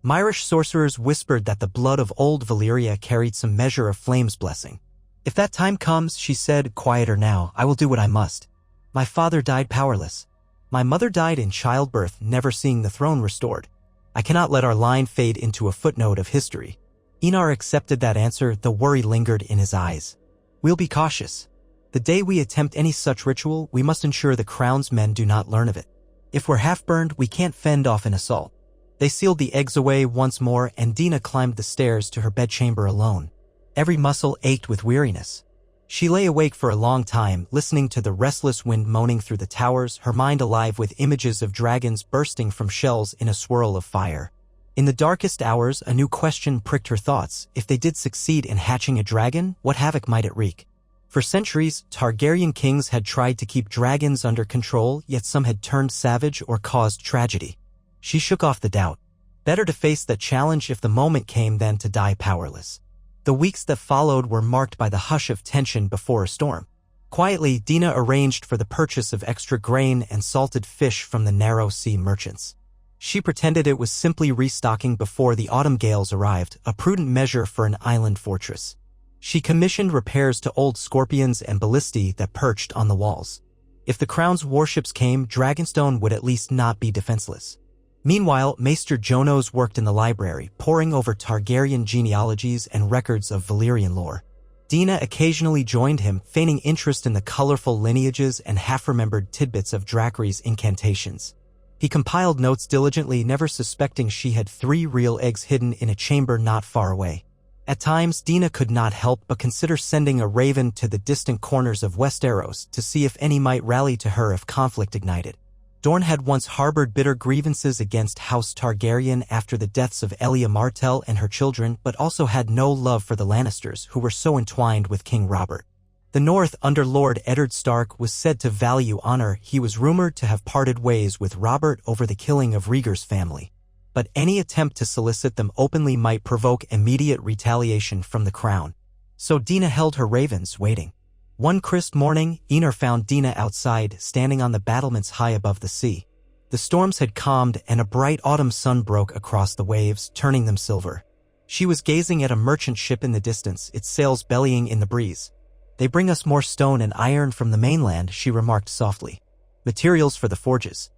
S1: Myrish sorcerers whispered that the blood of old Valyria carried some measure of flame's blessing. If that time comes, she said, quieter now, I will do what I must. My father died powerless. My mother died in childbirth, never seeing the throne restored. I cannot let our line fade into a footnote of history. Enar accepted that answer, though worry lingered in his eyes. We'll be cautious. The day we attempt any such ritual, we must ensure the crown's men do not learn of it. If we're half-burned, we can't fend off an assault. They sealed the eggs away once more, and Dina climbed the stairs to her bedchamber alone. Every muscle ached with weariness. She lay awake for a long time, listening to the restless wind moaning through the towers, her mind alive with images of dragons bursting from shells in a swirl of fire. In the darkest hours, a new question pricked her thoughts. If they did succeed in hatching a dragon, what havoc might it wreak? For centuries, Targaryen kings had tried to keep dragons under control, yet some had turned savage or caused tragedy. She shook off the doubt. Better to face that challenge if the moment came than to die powerless. The weeks that followed were marked by the hush of tension before a storm. Quietly, Dina arranged for the purchase of extra grain and salted fish from the narrow sea merchants. She pretended it was simply restocking before the autumn gales arrived, a prudent measure for an island fortress. She commissioned repairs to old scorpions and ballistae that perched on the walls. If the crown's warships came, Dragonstone would at least not be defenseless. Meanwhile, Maester Jonos worked in the library, poring over Targaryen genealogies and records of Valyrian lore. Dina occasionally joined him, feigning interest in the colorful lineages and half-remembered tidbits of Dracarys' incantations. He compiled notes diligently, never suspecting she had 3 real eggs hidden in a chamber not far away. At times, Dina could not help but consider sending a raven to the distant corners of Westeros to see if any might rally to her if conflict ignited. Dorne had once harbored bitter grievances against House Targaryen after the deaths of Elia Martell and her children, but also had no love for the Lannisters, who were so entwined with King Robert. The North, under Lord Eddard Stark, was said to value honor. He was rumored to have parted ways with Robert over the killing of Rhaegar's family. But any attempt to solicit them openly might provoke immediate retaliation from the crown. So Dina held her ravens, waiting. One crisp morning, Ener found Dina outside, standing on the battlements high above the sea. The storms had calmed, and a bright autumn sun broke across the waves, turning them silver. She was gazing at a merchant ship in the distance, its sails bellying in the breeze. They bring us more stone and iron from the mainland, she remarked softly. Materials for the forges.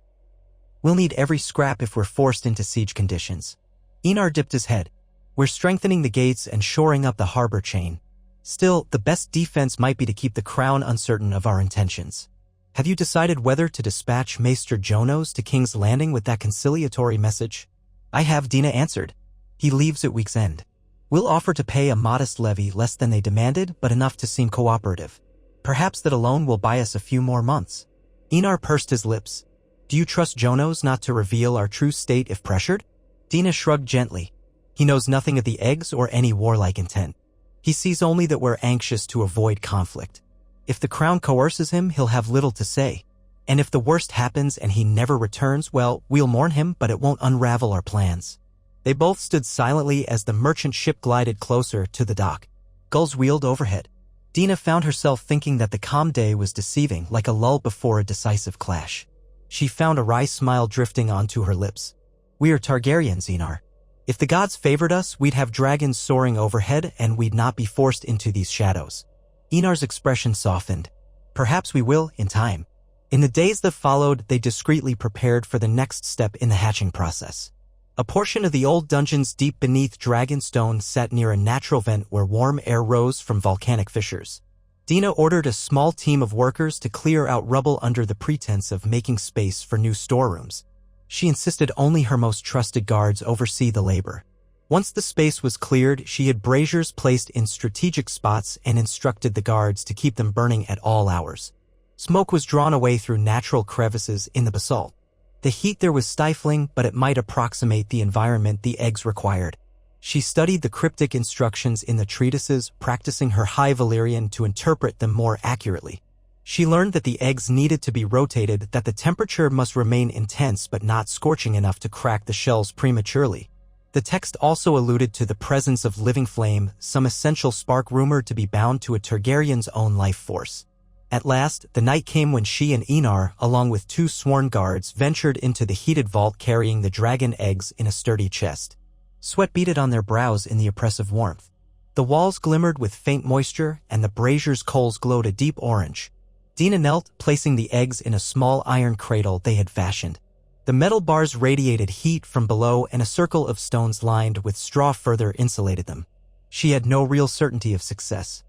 S1: We'll need every scrap if we're forced into siege conditions. Enar dipped his head. We're strengthening the gates and shoring up the harbor chain. Still, the best defense might be to keep the crown uncertain of our intentions. Have you decided whether to dispatch Maester Jonos to King's Landing with that conciliatory message? I have, Dina answered. He leaves at week's end. We'll offer to pay a modest levy, less than they demanded, but enough to seem cooperative. Perhaps that alone will buy us a few more months." Enar pursed his lips. "Do you trust Jonos not to reveal our true state if pressured?" Dina shrugged gently. "He knows nothing of the eggs or any warlike intent. He sees only that we're anxious to avoid conflict. If the crown coerces him, he'll have little to say. And if the worst happens and he never returns, well, we'll mourn him, but it won't unravel our plans." They both stood silently as the merchant ship glided closer to the dock. Gulls wheeled overhead. Dina found herself thinking that the calm day was deceiving, like a lull before a decisive clash. She found a wry smile drifting onto her lips. "We are Targaryens, Enar. If the gods favored us, we'd have dragons soaring overhead and we'd not be forced into these shadows." Enar's expression softened. "Perhaps we will, in time." In the days that followed, they discreetly prepared for the next step in the hatching process. A portion of the old dungeons deep beneath Dragonstone sat near a natural vent where warm air rose from volcanic fissures. Dina ordered a small team of workers to clear out rubble under the pretense of making space for new storerooms. She insisted only her most trusted guards oversee the labor. Once the space was cleared, she had braziers placed in strategic spots and instructed the guards to keep them burning at all hours. Smoke was drawn away through natural crevices in the basalt. The heat there was stifling, but it might approximate the environment the eggs required. She studied the cryptic instructions in the treatises, practicing her High Valyrian to interpret them more accurately. She learned that the eggs needed to be rotated, that the temperature must remain intense but not scorching enough to crack the shells prematurely. The text also alluded to the presence of living flame, some essential spark rumored to be bound to a Targaryen's own life force. At last, the night came when she and Enar, along with 2 sworn guards, ventured into the heated vault carrying the dragon eggs in a sturdy chest. Sweat beaded on their brows in the oppressive warmth. The walls glimmered with faint moisture, and the brazier's coals glowed a deep orange. Dina knelt, placing the eggs in a small iron cradle they had fashioned. The metal bars radiated heat from below, and a circle of stones lined with straw further insulated them. She had no real certainty of success.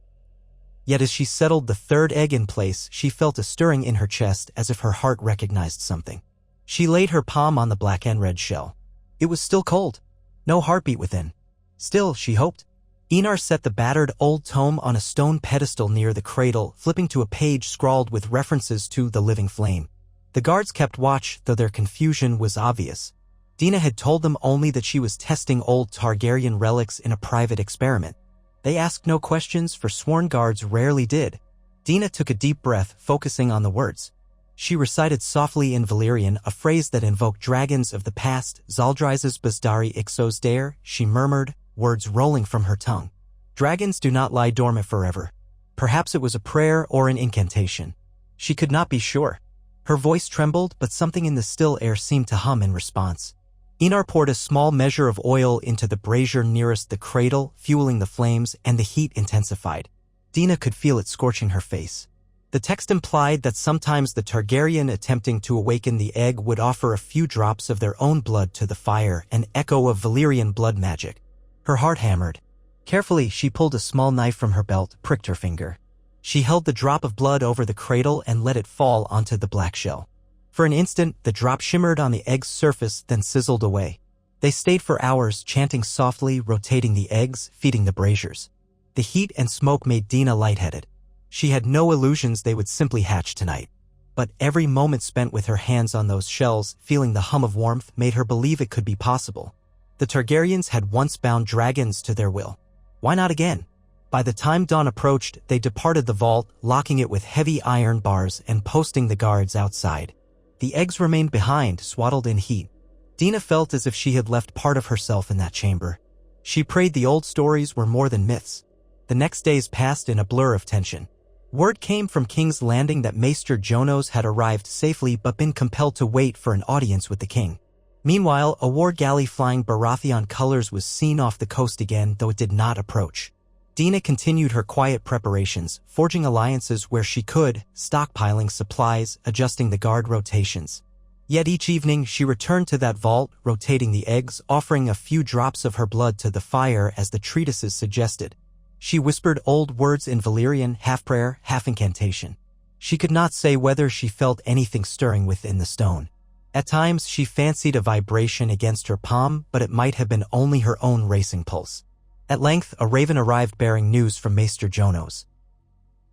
S1: Yet as she settled the 3rd egg in place, she felt a stirring in her chest as if her heart recognized something. She laid her palm on the black and red shell. It was still cold. No heartbeat within. Still, she hoped. Enar set the battered old tome on a stone pedestal near the cradle, flipping to a page scrawled with references to the living flame. The guards kept watch, though their confusion was obvious. Dina had told them only that she was testing old Targaryen relics in a private experiment. They asked no questions, for sworn guards rarely did. Dina took a deep breath, focusing on the words. She recited softly in Valyrian, a phrase that invoked dragons of the past, Zaldrizes Basdari Ixos Dare, she murmured, words rolling from her tongue. Dragons do not lie dormant forever. Perhaps it was a prayer or an incantation. She could not be sure. Her voice trembled, but something in the still air seemed to hum in response. Enar poured a small measure of oil into the brazier nearest the cradle, fueling the flames, and the heat intensified. Dina could feel it scorching her face. The text implied that sometimes the Targaryen attempting to awaken the egg would offer a few drops of their own blood to the fire, an echo of Valyrian blood magic. Her heart hammered. Carefully, she pulled a small knife from her belt, pricked her finger. She held the drop of blood over the cradle and let it fall onto the black shell. For an instant, the drop shimmered on the egg's surface, then sizzled away. They stayed for hours, chanting softly, rotating the eggs, feeding the braziers. The heat and smoke made Dina lightheaded. She had no illusions they would simply hatch tonight. But every moment spent with her hands on those shells, feeling the hum of warmth, made her believe it could be possible. The Targaryens had once bound dragons to their will. Why not again? By the time dawn approached, they departed the vault, locking it with heavy iron bars and posting the guards outside. The eggs remained behind, swaddled in heat. Dina felt as if she had left part of herself in that chamber. She prayed the old stories were more than myths. The next days passed in a blur of tension. Word came from King's Landing that Maester Jonos had arrived safely but been compelled to wait for an audience with the king. Meanwhile, a war galley flying Baratheon colors was seen off the coast again, though it did not approach. Dina continued her quiet preparations, forging alliances where she could, stockpiling supplies, adjusting the guard rotations. Yet each evening she returned to that vault, rotating the eggs, offering a few drops of her blood to the fire as the treatises suggested. She whispered old words in Valyrian, half prayer, half incantation. She could not say whether she felt anything stirring within the stone. At times she fancied a vibration against her palm, but it might have been only her own racing pulse. At length, a raven arrived bearing news from Maester Jonos.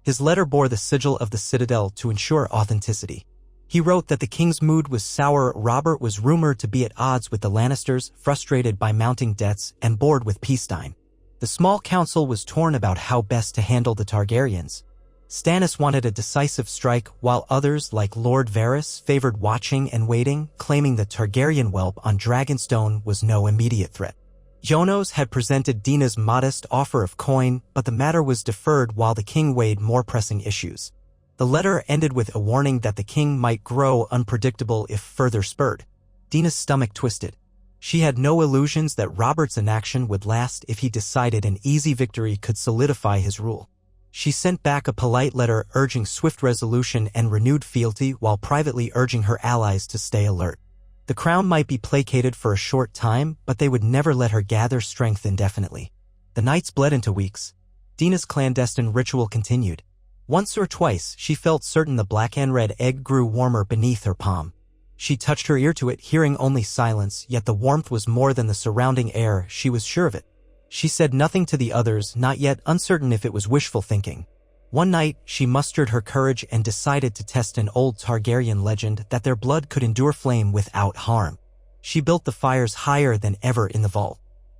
S1: His letter bore the sigil of the citadel to ensure authenticity. He wrote that the king's mood was sour. Robert was rumored to be at odds with the Lannisters, frustrated by mounting debts and bored with peacetime. The small council was torn about how best to handle the Targaryens. Stannis wanted a decisive strike, while others, like Lord Varys, favored watching and waiting, claiming the Targaryen whelp on Dragonstone was no immediate threat. Jonos had presented Dina's modest offer of coin, but the matter was deferred while the king weighed more pressing issues. The letter ended with a warning that the king might grow unpredictable if further spurred. Dina's stomach twisted. She had no illusions that Robert's inaction would last if he decided an easy victory could solidify his rule. She sent back a polite letter urging swift resolution and renewed fealty while privately urging her allies to stay alert. The crown might be placated for a short time, but they would never let her gather strength indefinitely. The nights bled into weeks. Dina's clandestine ritual continued. Once or twice, she felt certain the black and red egg grew warmer beneath her palm. She touched her ear to it, hearing only silence, yet the warmth was more than the surrounding air, she was sure of it. She said nothing to the others, not yet uncertain if it was wishful thinking. One night, she mustered her courage and decided to test an old Targaryen legend that their blood could endure flame without harm. She built the fires higher than ever in the vault.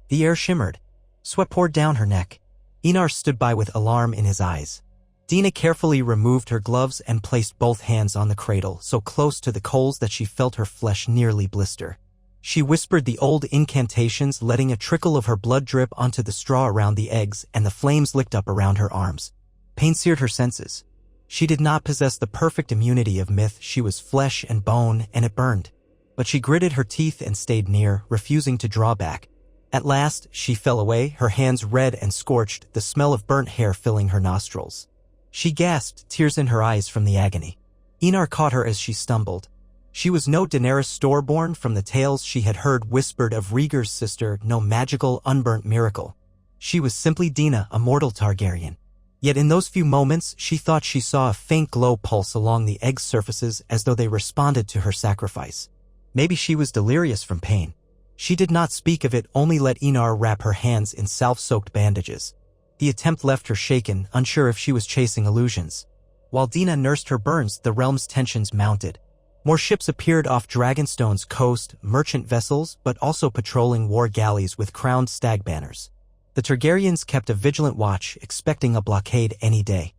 S1: The air shimmered. Sweat poured down her neck. Enar stood by with alarm in his eyes. Dina carefully removed her gloves and placed both hands on the cradle, so close to the coals that she felt her flesh nearly blister. She whispered the old incantations, letting a trickle of her blood drip onto the straw around the eggs, and the flames licked up around her arms. Pain seared her senses. She did not possess the perfect immunity of myth. She was flesh and bone, and it burned. But she gritted her teeth and stayed near, refusing to draw back. At last, she fell away, her hands red and scorched, the smell of burnt hair filling her nostrils. She gasped, tears in her eyes from the agony. Enar caught her as she stumbled. She was no Daenerys Storeborn from the tales she had heard whispered of Rhaegar's sister, no magical, unburnt miracle. She was simply Dina, a mortal Targaryen. Yet in those few moments, she thought she saw a faint glow pulse along the eggs' surfaces as though they responded to her sacrifice. Maybe she was delirious from pain. She did not speak of it, only let Enar wrap her hands in salve-soaked bandages. The attempt left her shaken, unsure if she was chasing illusions. While Dina nursed her burns, the realm's tensions mounted. More ships appeared off Dragonstone's coast, merchant vessels, but also patrolling war galleys with crowned stag banners. The Targaryens kept a vigilant watch, expecting a blockade any day.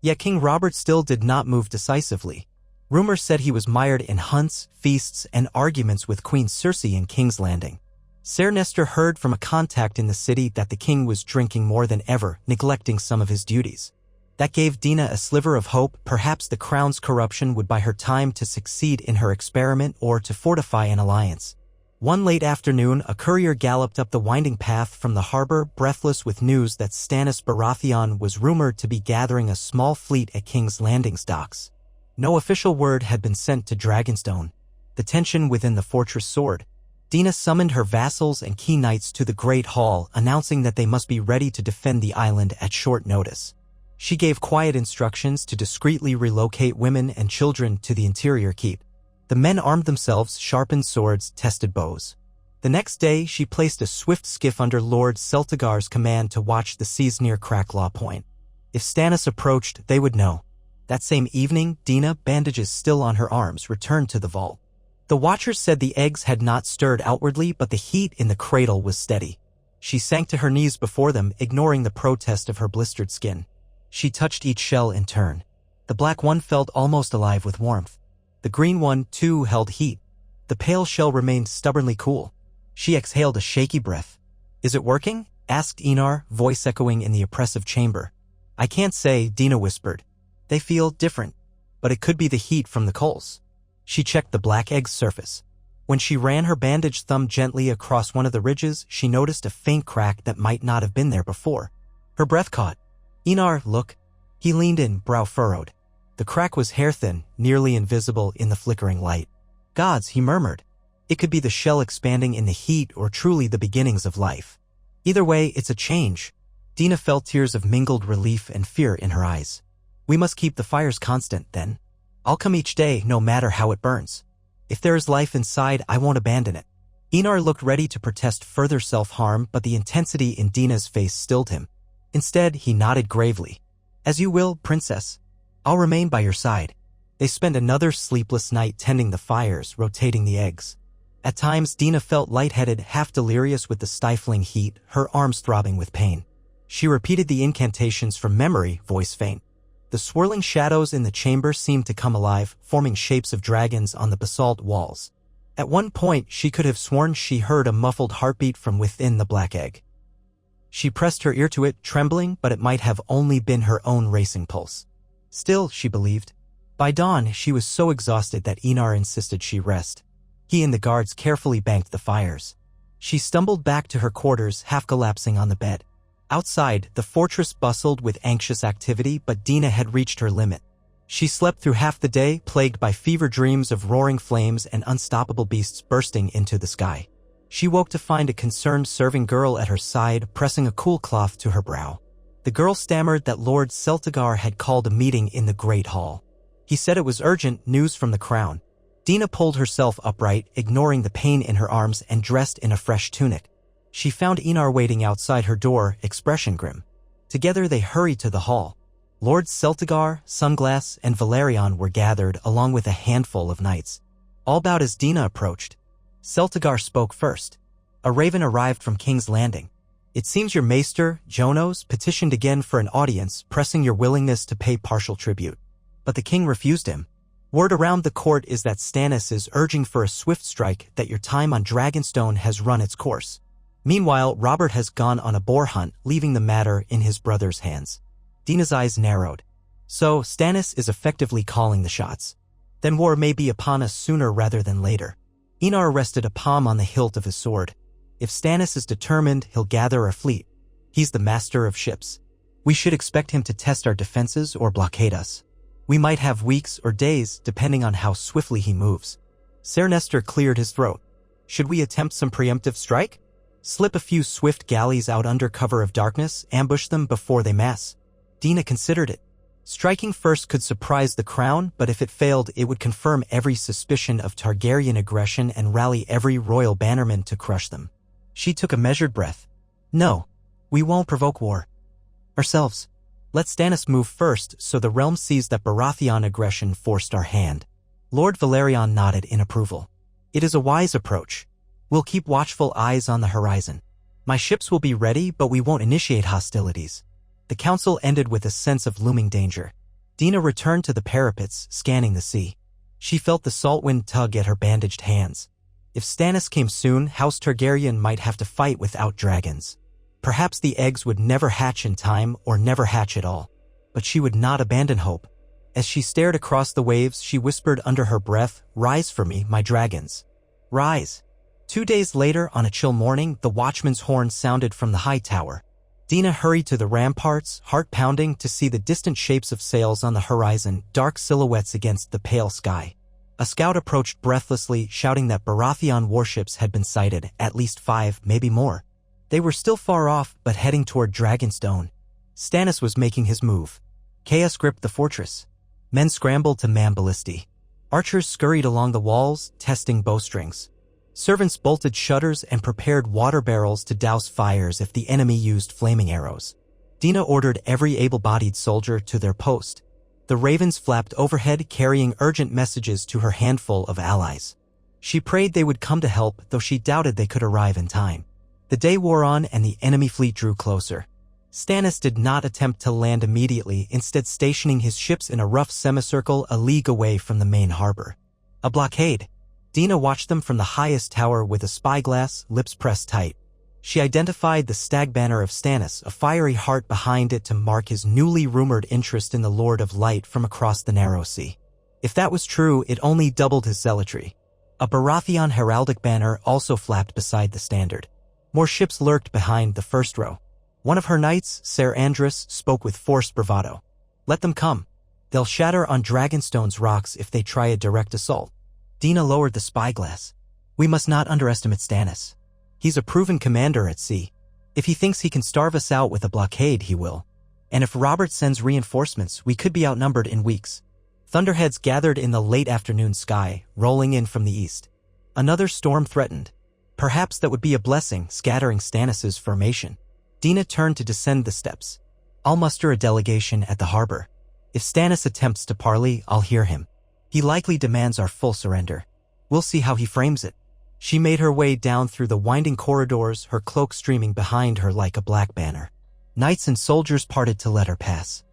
S1: Yet King Robert still did not move decisively. Rumor said he was mired in hunts, feasts, and arguments with Queen Cersei in King's Landing. Ser Nestor heard from a contact in the city that the king was drinking more than ever, neglecting some of his duties. That gave Dina a sliver of hope. Perhaps the crown's corruption would buy her time to succeed in her experiment or to fortify an alliance. One late afternoon, a courier galloped up the winding path from the harbor, breathless with news that Stannis Baratheon was rumored to be gathering a small fleet at King's Landing's docks. No official word had been sent to Dragonstone. The tension within the fortress soared. Dina summoned her vassals and key knights to the Great Hall, announcing that they must be ready to defend the island at short notice. She gave quiet instructions to discreetly relocate women and children to the interior keep. The men armed themselves, sharpened swords, tested bows. The next day, she placed a swift skiff under Lord Celtigar's command to watch the seas near Cracklaw Point. If Stannis approached, they would know. That same evening, Dina, bandages still on her arms, returned to the vault. The watchers said the eggs had not stirred outwardly, but the heat in the cradle was steady. She sank to her knees before them, ignoring the protest of her blistered skin. She touched each shell in turn. The black one felt almost alive with warmth. The green one, too, held heat. The pale shell remained stubbornly cool. She exhaled a shaky breath. "Is it working?" asked Enar, voice echoing in the oppressive chamber. "I can't say," Dina whispered. "They feel different, but it could be the heat from the coals." She checked the black egg's surface. When she ran her bandaged thumb gently across one of the ridges, she noticed a faint crack that might not have been there before. Her breath caught. "Enar, look." He leaned in, brow furrowed. The crack was hair-thin, nearly invisible in the flickering light. "Gods," he murmured. It could be the shell expanding in the heat or truly the beginnings of life. Either way, it's a change. Dina felt tears of mingled relief and fear in her eyes. "We must keep the fires constant, then. I'll come each day, no matter how it burns. If there is life inside, I won't abandon it." Enar looked ready to protest further self-harm, but the intensity in Dina's face stilled him. Instead, he nodded gravely. "As you will, princess. I'll remain by your side." They spent another sleepless night tending the fires, rotating the eggs. At times, Dina felt lightheaded, half delirious with the stifling heat, her arms throbbing with pain. She repeated the incantations from memory, voice faint. The swirling shadows in the chamber seemed to come alive, forming shapes of dragons on the basalt walls. At one point, she could have sworn she heard a muffled heartbeat from within the black egg. She pressed her ear to it, trembling, but it might have only been her own racing pulse. Still, she believed. By dawn, she was so exhausted that Enar insisted she rest. He and the guards carefully banked the fires. She stumbled back to her quarters, half collapsing on the bed. Outside, the fortress bustled with anxious activity, but Dina had reached her limit. She slept through half the day, plagued by fever dreams of roaring flames and unstoppable beasts bursting into the sky. She woke to find a concerned serving girl at her side, pressing a cool cloth to her brow. The girl stammered that Lord Celtigar had called a meeting in the Great Hall. He said it was urgent, news from the crown. Dina pulled herself upright, ignoring the pain in her arms, and dressed in a fresh tunic. She found Enar waiting outside her door, expression grim. Together they hurried to the hall. Lords Celtigar, Sunglass, and Valerion were gathered, along with a handful of knights. All bowed as Dina approached. Celtigar spoke first. "A raven arrived from King's Landing. It seems your maester, Jonos, petitioned again for an audience, pressing your willingness to pay partial tribute. But the king refused him. Word around the court is that Stannis is urging for a swift strike, that your time on Dragonstone has run its course. Meanwhile, Robert has gone on a boar hunt, leaving the matter in his brother's hands." Dina's eyes narrowed. "So, Stannis is effectively calling the shots. Then war may be upon us sooner rather than later." Enar rested a palm on the hilt of his sword. "If Stannis is determined, he'll gather a fleet. He's the master of ships. We should expect him to test our defenses or blockade us. We might have weeks or days, depending on how swiftly he moves." Ser Nestor cleared his throat. "Should we attempt some preemptive strike? Slip a few swift galleys out under cover of darkness, ambush them before they mass?" Dina considered it. Striking first could surprise the crown, but if it failed, it would confirm every suspicion of Targaryen aggression and rally every royal bannerman to crush them. She took a measured breath. "No, we won't provoke war. Ourselves. Let Stannis move first, so the realm sees that Baratheon aggression forced our hand." Lord Valerion nodded in approval. "It is a wise approach. We'll keep watchful eyes on the horizon. My ships will be ready, but we won't initiate hostilities." The council ended with a sense of looming danger. Dina returned to the parapets, scanning the sea. She felt the salt wind tug at her bandaged hands. If Stannis came soon, House Targaryen might have to fight without dragons. Perhaps the eggs would never hatch in time, or never hatch at all. But she would not abandon hope. As she stared across the waves, she whispered under her breath, "Rise for me, my dragons. Rise." 2 days later, on a chill morning, the watchman's horn sounded from the high tower. Dina hurried to the ramparts, heart pounding, to see the distant shapes of sails on the horizon, dark silhouettes against the pale sky. A scout approached breathlessly, shouting that Baratheon warships had been sighted, at least 5, maybe more. They were still far off, but heading toward Dragonstone. Stannis was making his move. Chaos gripped the fortress. Men scrambled to man ballistae. Archers scurried along the walls, testing bowstrings. Servants bolted shutters and prepared water barrels to douse fires if the enemy used flaming arrows. Dina ordered every able-bodied soldier to their post. The ravens flapped overhead, carrying urgent messages to her handful of allies. She prayed they would come to help, though she doubted they could arrive in time. The day wore on and the enemy fleet drew closer. Stannis did not attempt to land immediately, instead stationing his ships in a rough semicircle a league away from the main harbor. A blockade. Dina watched them from the highest tower with a spyglass, lips pressed tight. She identified the stag banner of Stannis, a fiery heart behind it to mark his newly rumored interest in the Lord of Light from across the narrow sea. If that was true, it only doubled his zealotry. A Baratheon heraldic banner also flapped beside the standard. More ships lurked behind the first row. One of her knights, Ser Andrus, spoke with forced bravado. "Let them come. They'll shatter on Dragonstone's rocks if they try a direct assault." Dina lowered the spyglass. "We must not underestimate Stannis. He's a proven commander at sea. If he thinks he can starve us out with a blockade, he will. And if Robert sends reinforcements, we could be outnumbered in weeks." Thunderheads gathered in the late afternoon sky, rolling in from the east. Another storm threatened. Perhaps that would be a blessing, scattering Stannis' formation. Dina turned to descend the steps. I'll muster a delegation at the harbor. If Stannis attempts to parley, I'll hear him. He likely demands our full surrender. We'll see how he frames it. She made her way down through the winding corridors, her cloak streaming behind her like a black banner. Knights and soldiers parted to let her pass.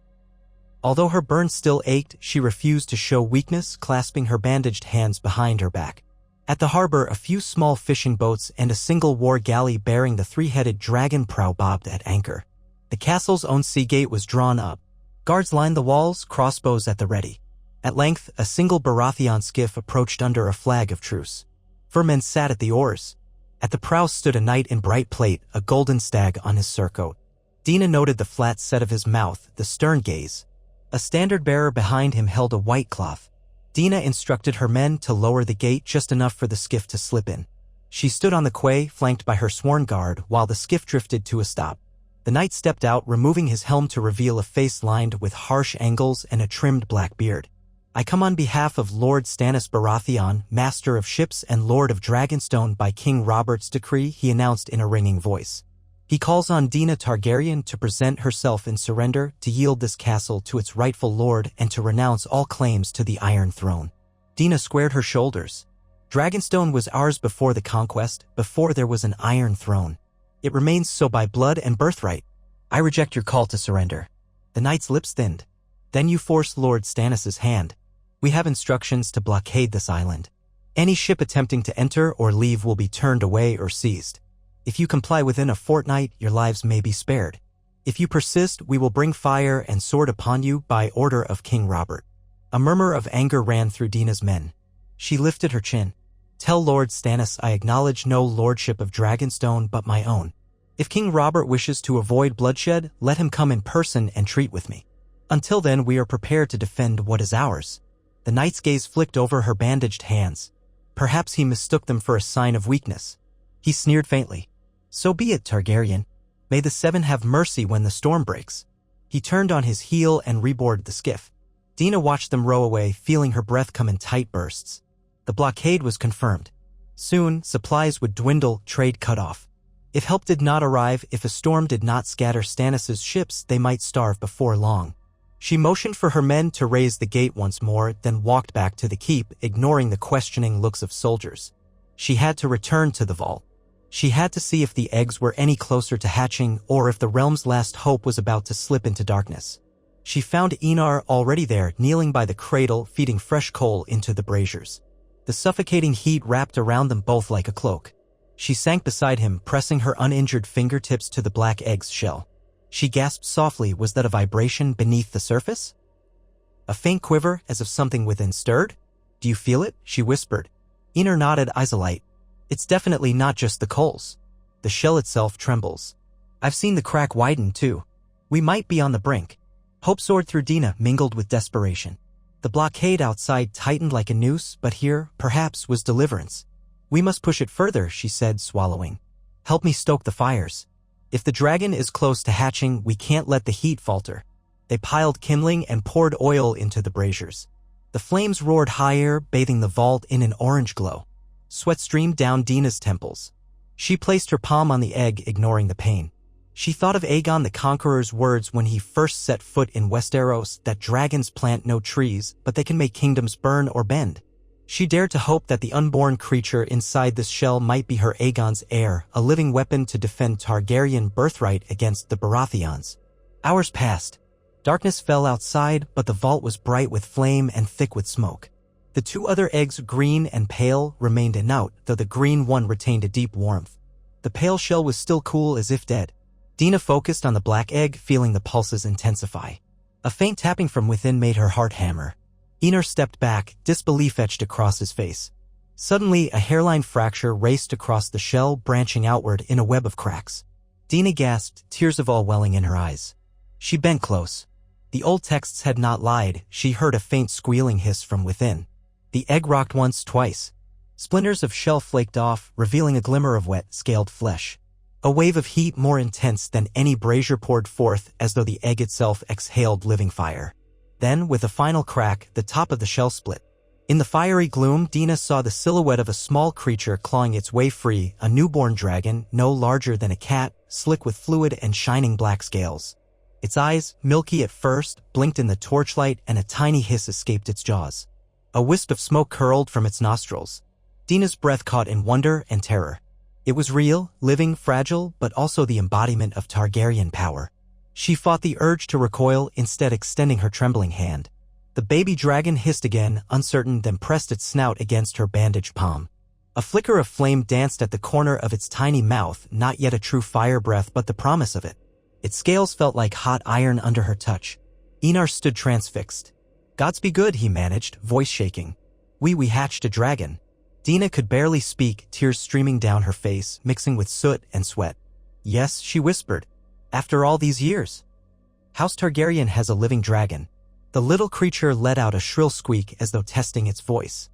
S1: Although her burn still ached, she refused to show weakness, clasping her bandaged hands behind her back. At the harbor, a few small fishing boats and a single war galley bearing the three-headed dragon prow bobbed at anchor. The castle's own sea gate was drawn up. Guards lined the walls, crossbows at the ready. At length, a single Baratheon skiff approached under a flag of truce. 4 men sat at the oars. At the prow stood a knight in bright plate, a golden stag on his surcoat. Dina noted the flat set of his mouth, the stern gaze. A standard-bearer behind him held a white cloth. Dina instructed her men to lower the gate just enough for the skiff to slip in. She stood on the quay, flanked by her sworn guard, while the skiff drifted to a stop. The knight stepped out, removing his helm to reveal a face lined with harsh angles and a trimmed black beard. I come on behalf of Lord Stannis Baratheon, Master of Ships and Lord of Dragonstone by King Robert's decree, he announced in a ringing voice. He calls on Dina Targaryen to present herself in surrender, to yield this castle to its rightful lord, and to renounce all claims to the Iron Throne. Dina squared her shoulders. Dragonstone was ours before the conquest, before there was an Iron Throne. It remains so by blood and birthright. I reject your call to surrender. The knight's lips thinned. Then you force Lord Stannis' hand. We have instructions to blockade this island. Any ship attempting to enter or leave will be turned away or seized. If you comply within a fortnight, your lives may be spared. If you persist, we will bring fire and sword upon you by order of King Robert. A murmur of anger ran through Dina's men. She lifted her chin. Tell Lord Stannis I acknowledge no lordship of Dragonstone but my own. If King Robert wishes to avoid bloodshed, let him come in person and treat with me. Until then, we are prepared to defend what is ours. The knight's gaze flicked over her bandaged hands. Perhaps he mistook them for a sign of weakness. He sneered faintly. So be it, Targaryen. May the Seven have mercy when the storm breaks. He turned on his heel and reboarded the skiff. Dina watched them row away, feeling her breath come in tight bursts. The blockade was confirmed. Soon, supplies would dwindle, trade cut off. If help did not arrive, if a storm did not scatter Stannis' ships, they might starve before long. She motioned for her men to raise the gate once more, then walked back to the keep, ignoring the questioning looks of soldiers. She had to return to the vault. She had to see if the eggs were any closer to hatching or if the realm's last hope was about to slip into darkness. She found Enar already there, kneeling by the cradle, feeding fresh coal into the braziers. The suffocating heat wrapped around them both like a cloak. She sank beside him, pressing her uninjured fingertips to the black egg's shell. She gasped softly. Was that a vibration beneath the surface? A faint quiver, as if something within stirred? Do you feel it? She whispered. Enar nodded, eyes alight. It's definitely not just the coals. The shell itself trembles. I've seen the crack widen too. We might be on the brink. Hope soared through Dina, mingled with desperation. The blockade outside tightened like a noose, but here, perhaps, was deliverance. We must push it further, she said, swallowing. Help me stoke the fires. If the dragon is close to hatching, we can't let the heat falter. They piled kindling and poured oil into the braziers. The flames roared higher, bathing the vault in an orange glow. Sweat streamed down Dina's temples. She placed her palm on the egg, ignoring the pain. She thought of Aegon the Conqueror's words when he first set foot in Westeros, that dragons plant no trees, but they can make kingdoms burn or bend. She dared to hope that the unborn creature inside this shell might be her Aegon's heir, a living weapon to defend Targaryen birthright against the Baratheons. Hours passed. Darkness fell outside, but the vault was bright with flame and thick with smoke. The 2 other eggs, green and pale, remained inert, though the green one retained a deep warmth. The pale shell was still cool, as if dead. Dina focused on the black egg, feeling the pulses intensify. A faint tapping from within made her heart hammer. Enar stepped back, disbelief etched across his face. Suddenly, a hairline fracture raced across the shell, branching outward in a web of cracks. Dina gasped, tears of awe welling in her eyes. She bent close. The old texts had not lied. She heard a faint squealing hiss from within. The egg rocked once, twice. Splinters of shell flaked off, revealing a glimmer of wet, scaled flesh. A wave of heat more intense than any brazier poured forth, as though the egg itself exhaled living fire. Then, with a final crack, the top of the shell split. In the fiery gloom, Dina saw the silhouette of a small creature clawing its way free, a newborn dragon, no larger than a cat, slick with fluid and shining black scales. Its eyes, milky at first, blinked in the torchlight and a tiny hiss escaped its jaws. A wisp of smoke curled from its nostrils. Dina's breath caught in wonder and terror. It was real, living, fragile, but also the embodiment of Targaryen power. She fought the urge to recoil, instead extending her trembling hand. The baby dragon hissed again, uncertain, then pressed its snout against her bandaged palm. A flicker of flame danced at the corner of its tiny mouth, not yet a true fire breath but the promise of it. Its scales felt like hot iron under her touch. Enar stood transfixed. "Gods be good," he managed, voice shaking. We hatched a dragon." Dina could barely speak, tears streaming down her face, mixing with soot and sweat. "Yes," she whispered. "After all these years. House Targaryen has a living dragon." The little creature let out a shrill squeak as though testing its voice.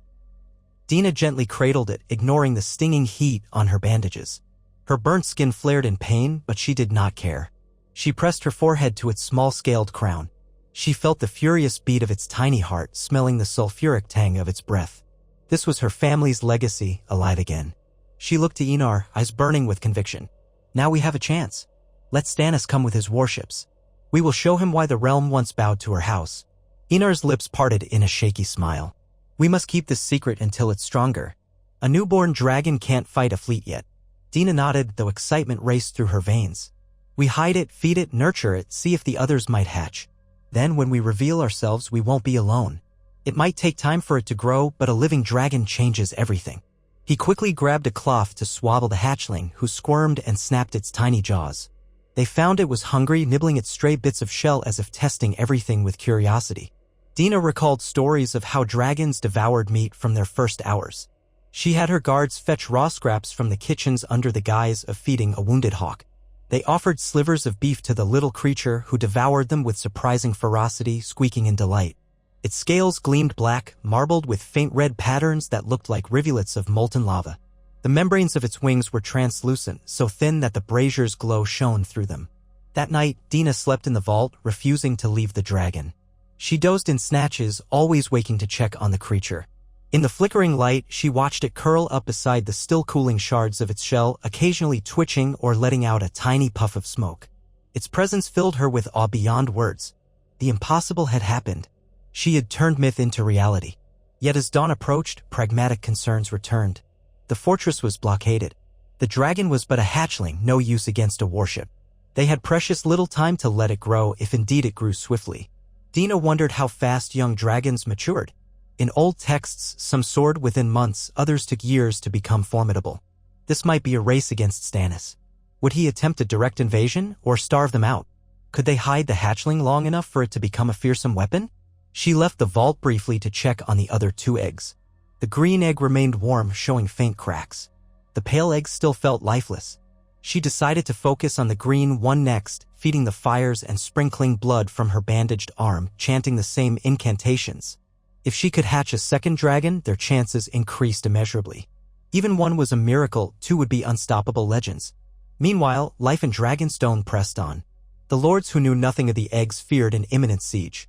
S1: Dina gently cradled it, ignoring the stinging heat on her bandages. Her burnt skin flared in pain, but she did not care. She pressed her forehead to its small-scaled crown. She felt the furious beat of its tiny heart, smelling the sulfuric tang of its breath. This was her family's legacy, alive again. She looked to Enar, eyes burning with conviction. "Now we have a chance. Let Stannis come with his warships. We will show him why the realm once bowed to her house." Enar's lips parted in a shaky smile. "We must keep this secret until it's stronger. A newborn dragon can't fight a fleet yet." Dina nodded, though excitement raced through her veins. "We hide it, feed it, nurture it, see if the others might hatch. Then when we reveal ourselves, we won't be alone. It might take time for it to grow, but a living dragon changes everything." He quickly grabbed a cloth to swaddle the hatchling, who squirmed and snapped its tiny jaws. They found it was hungry, nibbling at stray bits of shell as if testing everything with curiosity. Dina recalled stories of how dragons devoured meat from their first hours. She had her guards fetch raw scraps from the kitchens under the guise of feeding a wounded hawk. They offered slivers of beef to the little creature, who devoured them with surprising ferocity, squeaking in delight. Its scales gleamed black, marbled with faint red patterns that looked like rivulets of molten lava. The membranes of its wings were translucent, so thin that the brazier's glow shone through them. That night, Dina slept in the vault, refusing to leave the dragon. She dozed in snatches, always waking to check on the creature. In the flickering light, she watched it curl up beside the still-cooling shards of its shell, occasionally twitching or letting out a tiny puff of smoke. Its presence filled her with awe beyond words. The impossible had happened. She had turned myth into reality. Yet as dawn approached, pragmatic concerns returned. The fortress was blockaded. The dragon was but a hatchling, no use against a warship. They had precious little time to let it grow, if indeed it grew swiftly. Dina wondered how fast young dragons matured. In old texts, some soared within months, others took years to become formidable. This might be a race against Stannis. Would he attempt a direct invasion, or starve them out? Could they hide the hatchling long enough for it to become a fearsome weapon? She left the vault briefly to check on the other 2 eggs. The green egg remained warm, showing faint cracks. The pale egg still felt lifeless. She decided to focus on the green one next, feeding the fires and sprinkling blood from her bandaged arm, chanting the same incantations. If she could hatch a second dragon, their chances increased immeasurably. Even one was a miracle, 2 would be unstoppable legends. Meanwhile, life in Dragonstone pressed on. The lords who knew nothing of the eggs feared an imminent siege.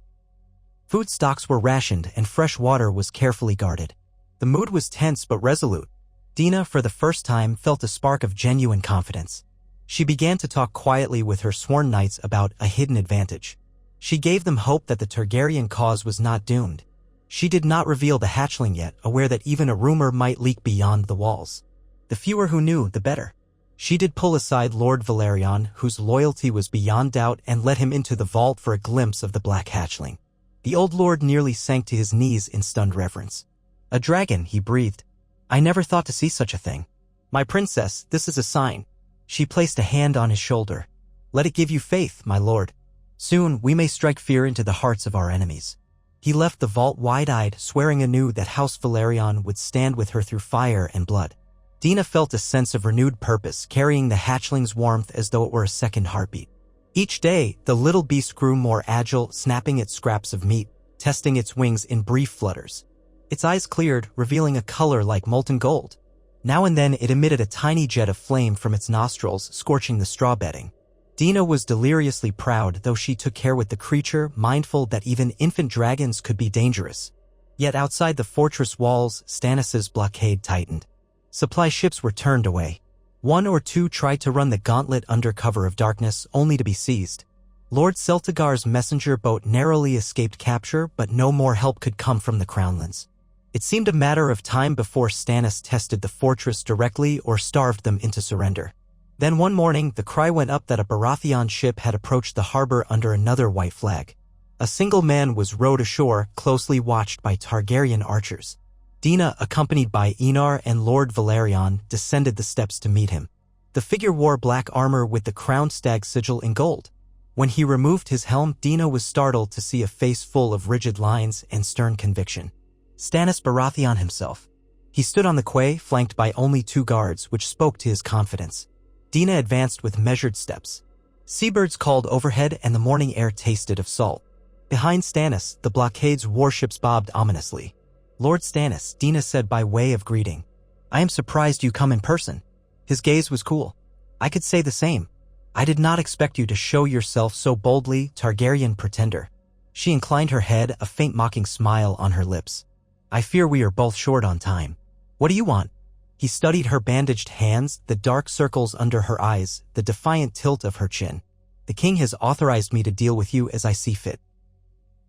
S1: Food stocks were rationed and fresh water was carefully guarded. The mood was tense but resolute. Dina, for the first time, felt a spark of genuine confidence. She began to talk quietly with her sworn knights about a hidden advantage. She gave them hope that the Targaryen cause was not doomed. She did not reveal the hatchling yet, aware that even a rumor might leak beyond the walls. The fewer who knew, the better. She did pull aside Lord Valerion, whose loyalty was beyond doubt, and let him into the vault for a glimpse of the black hatchling. The old lord nearly sank to his knees in stunned reverence. "A dragon," he breathed. "I never thought to see such a thing. My princess, this is a sign." She placed a hand on his shoulder. "Let it give you faith, my lord. Soon we may strike fear into the hearts of our enemies." He left the vault wide-eyed, swearing anew that House Valerion would stand with her through fire and blood. Dina felt a sense of renewed purpose, carrying the hatchling's warmth as though it were a second heartbeat. Each day, the little beast grew more agile, snapping at scraps of meat, testing its wings in brief flutters. Its eyes cleared, revealing a color like molten gold. Now and then it emitted a tiny jet of flame from its nostrils, scorching the straw bedding. Dina was deliriously proud, though she took care with the creature, mindful that even infant dragons could be dangerous. Yet outside the fortress walls, Stannis' blockade tightened. Supply ships were turned away. One or two tried to run the gauntlet under cover of darkness, only to be seized. Lord Celtigar's messenger boat narrowly escaped capture, but no more help could come from the Crownlands. It seemed a matter of time before Stannis tested the fortress directly or starved them into surrender. Then one morning, the cry went up that a Baratheon ship had approached the harbor under another white flag. A single man was rowed ashore, closely watched by Targaryen archers. Dina, accompanied by Enar and Lord Valerion, descended the steps to meet him. The figure wore black armor with the crowned stag sigil in gold. When he removed his helm, Dina was startled to see a face full of rigid lines and stern conviction. Stannis Baratheon himself. He stood on the quay, flanked by only 2 guards, which spoke to his confidence. Dina advanced with measured steps. Seabirds called overhead and the morning air tasted of salt. Behind Stannis, the blockade's warships bobbed ominously. "Lord Stannis," Dina said by way of greeting. "I am surprised you come in person." His gaze was cool. "I could say the same. I did not expect you to show yourself so boldly, Targaryen pretender." She inclined her head, a faint mocking smile on her lips. "I fear we are both short on time. What do you want?" He studied her bandaged hands, the dark circles under her eyes, the defiant tilt of her chin. "The king has authorized me to deal with you as I see fit.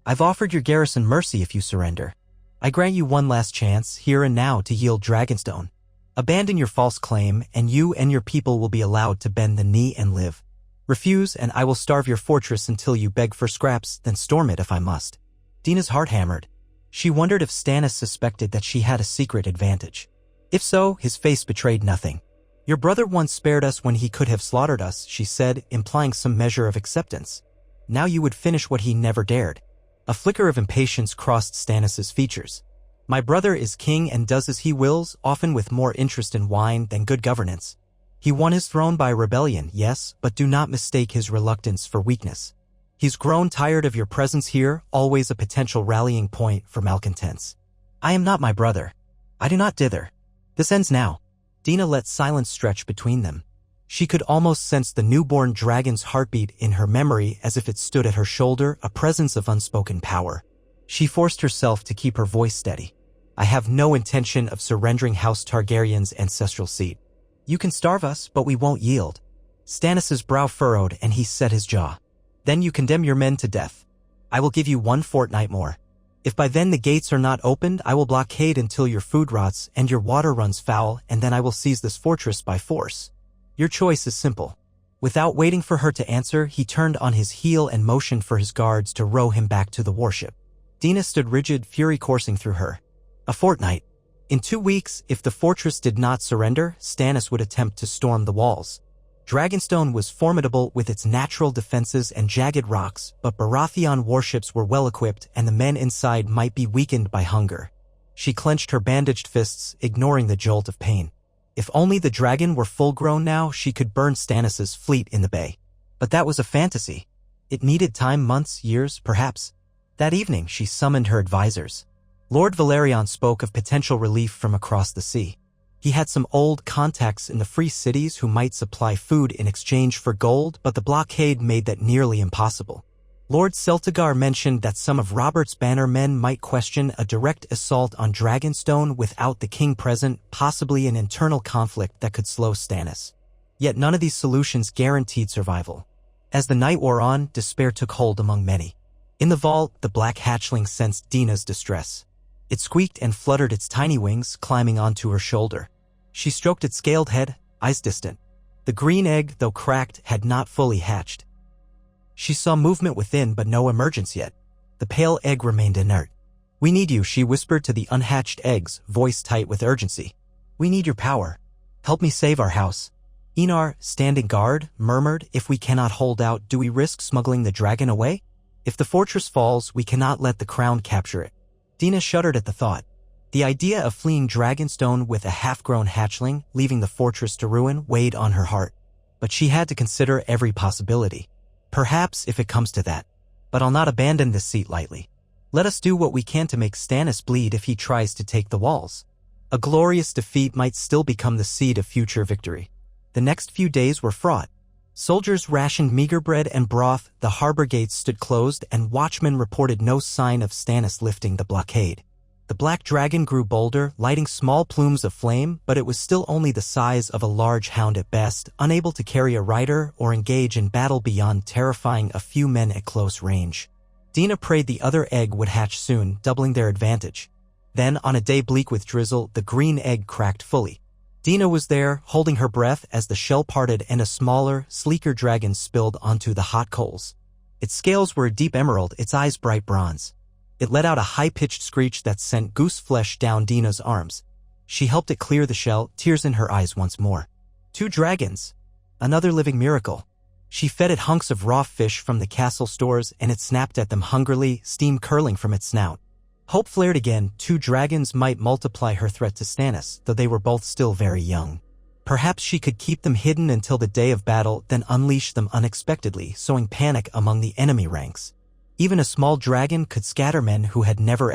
S1: I've offered your garrison mercy if you surrender. I grant you one last chance, here and now, to yield Dragonstone. Abandon your false claim, and you and your people will be allowed to bend the knee and live. Refuse, and I will starve your fortress until you beg for scraps, then storm it if I must." Dina's heart hammered. She wondered if Stannis suspected that she had a secret advantage. If so, his face betrayed nothing. "Your brother once spared us when he could have slaughtered us," she said, implying some measure of acceptance. "Now you would finish what he never dared." A flicker of impatience crossed Stannis' features. "My brother is king and does as he wills, often with more interest in wine than good governance. He won his throne by rebellion, yes, but do not mistake his reluctance for weakness. He's grown tired of your presence here, always a potential rallying point for malcontents. I am not my brother. I do not dither. This ends now." Dina let silence stretch between them. She could almost sense the newborn dragon's heartbeat in her memory as if it stood at her shoulder, a presence of unspoken power. She forced herself to keep her voice steady. "I have no intention of surrendering House Targaryen's ancestral seat. You can starve us, but we won't yield." Stannis' brow furrowed and he set his jaw. "Then you condemn your men to death. I will give you 1 fortnight more. If by then the gates are not opened, I will blockade until your food rots and your water runs foul, and then I will seize this fortress by force. Your choice is simple." Without waiting for her to answer, he turned on his heel and motioned for his guards to row him back to the warship. Dina stood rigid, fury coursing through her. A fortnight. In 2 weeks, if the fortress did not surrender, Stannis would attempt to storm the walls. Dragonstone was formidable with its natural defenses and jagged rocks, but Baratheon warships were well-equipped and the men inside might be weakened by hunger. She clenched her bandaged fists, ignoring the jolt of pain. If only the dragon were full-grown now, she could burn Stannis' fleet in the bay. But that was a fantasy. It needed time, months, years, perhaps. That evening, she summoned her advisors. Lord Valerion spoke of potential relief from across the sea. He had some old contacts in the free cities who might supply food in exchange for gold, but the blockade made that nearly impossible. Lord Celtigar mentioned that some of Robert's banner men might question a direct assault on Dragonstone without the king present, possibly an internal conflict that could slow Stannis. Yet none of these solutions guaranteed survival. As the night wore on, despair took hold among many. In the vault, the black hatchling sensed Dina's distress. It squeaked and fluttered its tiny wings, climbing onto her shoulder. She stroked its scaled head, eyes distant. The green egg, though cracked, had not fully hatched. She saw movement within, but no emergence yet. The pale egg remained inert. "We need you," she whispered to the unhatched eggs, voice tight with urgency. "We need your power. Help me save our house." Enar, standing guard, murmured, "If we cannot hold out, do we risk smuggling the dragon away? If the fortress falls, we cannot let the crown capture it." Dina shuddered at the thought. The idea of fleeing Dragonstone with a half-grown hatchling, leaving the fortress to ruin, weighed on her heart. But she had to consider every possibility. "Perhaps if it comes to that. But I'll not abandon this seat lightly. Let us do what we can to make Stannis bleed if he tries to take the walls." A glorious defeat might still become the seed of future victory. The next few days were fraught. Soldiers rationed meager bread and broth, the harbor gates stood closed, and watchmen reported no sign of Stannis lifting the blockade. The black dragon grew bolder, lighting small plumes of flame, but it was still only the size of a large hound at best, unable to carry a rider or engage in battle beyond terrifying a few men at close range. Dina prayed the other egg would hatch soon, doubling their advantage. Then, on a day bleak with drizzle, the green egg cracked fully. Dina was there, holding her breath as the shell parted and a smaller, sleeker dragon spilled onto the hot coals. Its scales were a deep emerald, its eyes bright bronze. It let out a high-pitched screech that sent goose flesh down Dina's arms. She helped it clear the shell, tears in her eyes once more. 2 dragons. Another living miracle. She fed it hunks of raw fish from the castle stores, and it snapped at them hungrily, steam curling from its snout. Hope flared again. 2 dragons might multiply her threat to Stannis, though they were both still very young. Perhaps she could keep them hidden until the day of battle, then unleash them unexpectedly, sowing panic among the enemy ranks. Even a small dragon could scatter men who had never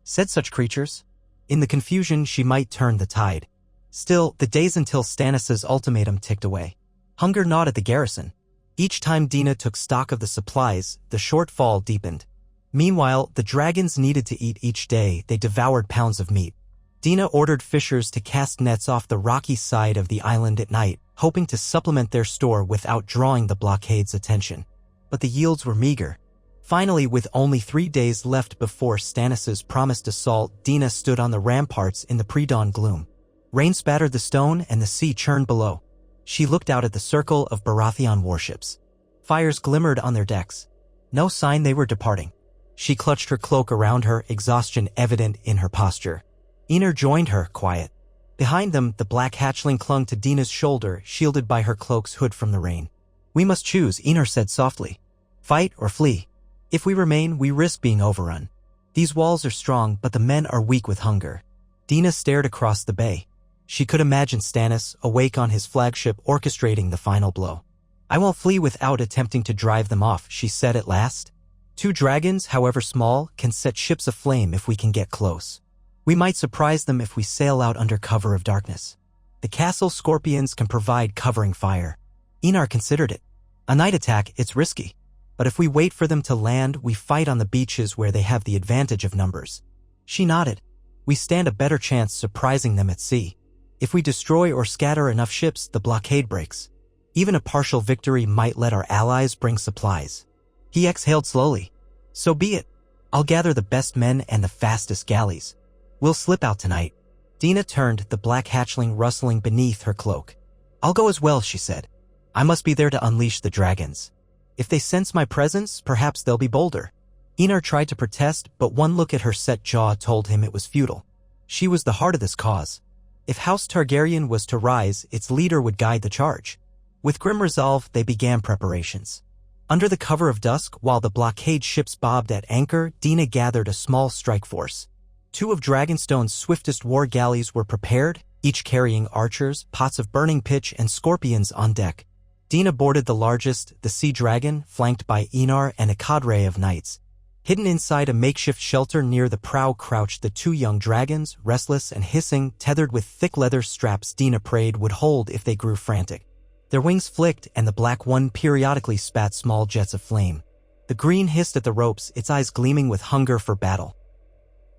S1: said such creatures. In the confusion, she might turn the tide. Still, the days until Stannis' ultimatum ticked away. Hunger gnawed at the garrison. Each time Dina took stock of the supplies, the shortfall deepened. Meanwhile, the dragons needed to eat each day. They devoured pounds of meat. Dina ordered fishers to cast nets off the rocky side of the island at night, hoping to supplement their store without drawing the blockade's attention. But the yields were meager. Finally, with only 3 days left before Stannis' promised assault, Dina stood on the ramparts in the pre-dawn gloom. Rain spattered the stone and the sea churned below. She looked out at the circle of Baratheon warships. Fires glimmered on their decks. No sign they were departing. She clutched her cloak around her, exhaustion evident in her posture. Enar joined her, quiet. Behind them, the black hatchling clung to Dina's shoulder, shielded by her cloak's hood from the rain. "We must choose," Enar said softly. "Fight or flee. If we remain, we risk being overrun. These walls are strong, but the men are weak with hunger." Dina stared across the bay. She could imagine Stannis, awake on his flagship, orchestrating the final blow. "I won't flee without attempting to drive them off," she said at last. 2 dragons, however small, can set ships aflame if we can get close. We might surprise them if we sail out under cover of darkness. The castle scorpions can provide covering fire. Enar considered it. A night attack, it's risky. But if we wait for them to land, we fight on the beaches where they have the advantage of numbers. She nodded. We stand a better chance surprising them at sea. If we destroy or scatter enough ships, the blockade breaks. Even a partial victory might let our allies bring supplies. He exhaled slowly. "So be it. I'll gather the best men and the fastest galleys. We'll slip out tonight." Dina turned, the black hatchling rustling beneath her cloak. "I'll go as well," she said. "I must be there to unleash the dragons. If they sense my presence, perhaps they'll be bolder." Enar tried to protest, but one look at her set jaw told him it was futile. She was the heart of this cause. If House Targaryen was to rise, its leader would guide the charge. With grim resolve, they began preparations. Under the cover of dusk, while the blockade ships bobbed at anchor, Dina gathered a small strike force. 2 of Dragonstone's swiftest war galleys were prepared, each carrying archers, pots of burning pitch, and scorpions on deck. Dina boarded the largest, the Sea Dragon, flanked by Enar and a cadre of knights. Hidden inside a makeshift shelter near the prow crouched the 2 young dragons, restless and hissing, tethered with thick leather straps Dina prayed would hold if they grew frantic. Their wings flicked, and the black one periodically spat small jets of flame. The green hissed at the ropes, its eyes gleaming with hunger for battle.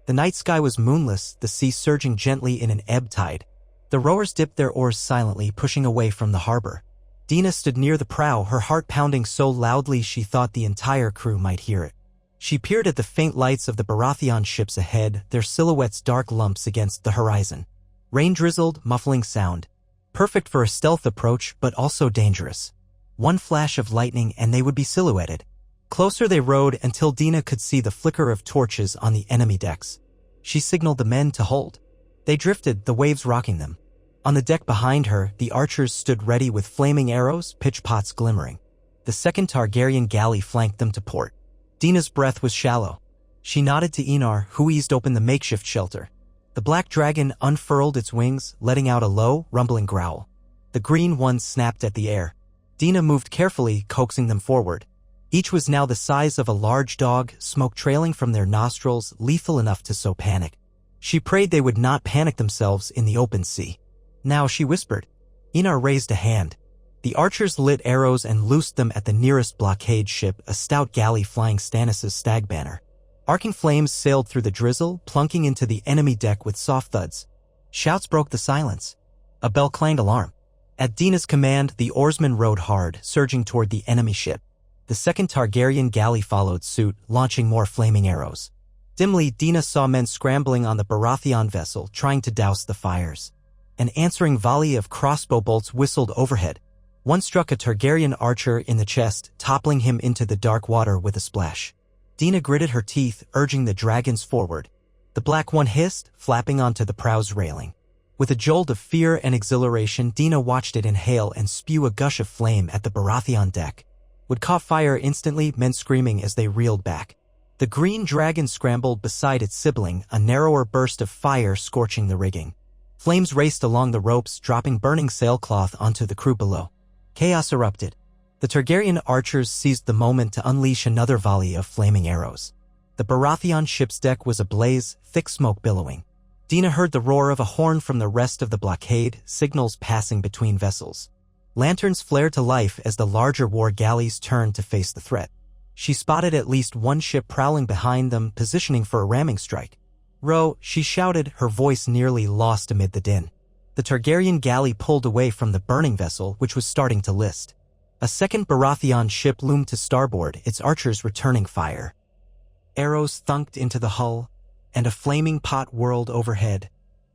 S1: The night sky was moonless, the sea surging gently in an ebb tide. The rowers dipped their oars silently, pushing away from the harbor. Dina stood near the prow, her heart pounding so loudly she thought the entire crew might hear it. She peered at the faint lights of the Baratheon ships ahead, their silhouettes dark lumps against the horizon. Rain drizzled, muffling sound. Perfect for a stealth approach, but also dangerous. One flash of lightning and they would be silhouetted. Closer they rowed until Dina could see the flicker of torches on the enemy decks. She signaled the men to hold. They drifted, the waves rocking them. On the deck behind her, the archers stood ready with flaming arrows, pitch pots glimmering. The 2nd Targaryen galley flanked them to port. Dina's breath was shallow. She nodded to Enar, who eased open the makeshift shelter. The black dragon unfurled its wings, letting out a low, rumbling growl. The green one snapped at the air. Dina moved carefully, coaxing them forward. Each was now the size of a large dog, smoke trailing from their nostrils, lethal enough to sow panic. She prayed they would not panic themselves in the open sea. "Now," she whispered. Enar raised a hand. The archers lit arrows and loosed them at the nearest blockade ship, a stout galley flying Stannis' stag banner. Arcing flames sailed through the drizzle, plunking into the enemy deck with soft thuds. Shouts broke the silence. A bell clanged alarm. At Dina's command, the oarsmen rowed hard, surging toward the enemy ship. The second Targaryen galley followed suit, launching more flaming arrows. Dimly, Dina saw men scrambling on the Baratheon vessel, trying to douse the fires. An answering volley of crossbow bolts whistled overhead. One struck a Targaryen archer in the chest, toppling him into the dark water with a splash. Dina gritted her teeth, urging the dragons forward. The black one hissed, flapping onto the prow's railing. With a jolt of fear and exhilaration, Dina watched it inhale and spew a gush of flame at the Baratheon deck. Would caught fire instantly, men screaming as they reeled back. The green dragon scrambled beside its sibling, a narrower burst of fire scorching the rigging. Flames raced along the ropes, dropping burning sailcloth onto the crew below. Chaos erupted. The Targaryen archers seized the moment to unleash another volley of flaming arrows. The Baratheon ship's deck was ablaze, thick smoke billowing. Dina heard the roar of a horn from the rest of the blockade, signals passing between vessels. Lanterns flared to life as the larger war galleys turned to face the threat. She spotted at least one ship prowling behind them, positioning for a ramming strike. "Row," she shouted, her voice nearly lost amid the din. The Targaryen galley pulled away from the burning vessel, which was starting to list. A second Baratheon ship loomed to starboard, its archers returning fire. Arrows thunked into the hull, and a flaming pot whirled overhead,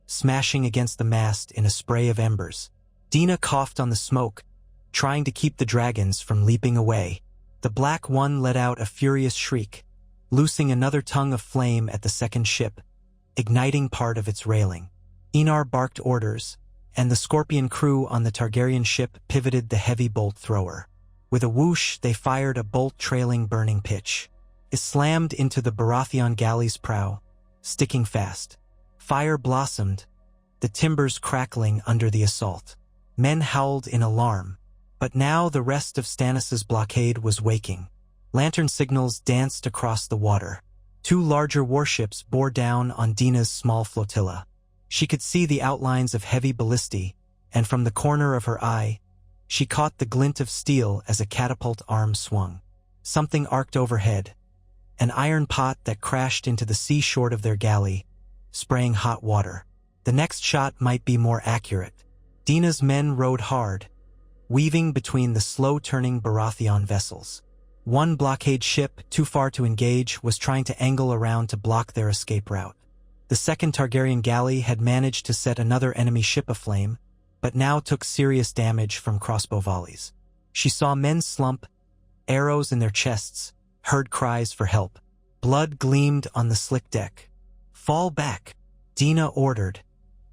S1: smashing against the mast in a spray of embers. Dina coughed on the smoke, trying to keep the dragons from leaping away. The black one let out a furious shriek, loosing another tongue of flame at the second ship, igniting part of its railing. Enar barked orders, and the Scorpion crew on the Targaryen ship pivoted the heavy bolt thrower. With a whoosh, they fired a bolt trailing burning pitch. It slammed into the Baratheon galley's prow, sticking fast. Fire blossomed, the timbers crackling under the assault. Men howled in alarm, but now the rest of Stannis's blockade was waking. Lantern signals danced across the water. Two larger warships bore down on Dina's small flotilla. She could see the outlines of heavy ballistae, and from the corner of her eye, she caught the glint of steel as a catapult arm swung. Something arced overhead, an iron pot that crashed into the sea short of their galley, spraying hot water. The next shot might be more accurate. Dina's men rowed hard, weaving between the slow-turning Baratheon vessels. One blockade ship, too far to engage, was trying to angle around to block their escape route. The second Targaryen galley had managed to set another enemy ship aflame, but now took serious damage from crossbow volleys. She saw men slump, arrows in their chests, heard cries for help. Blood gleamed on the slick deck. "Fall back," Dina ordered,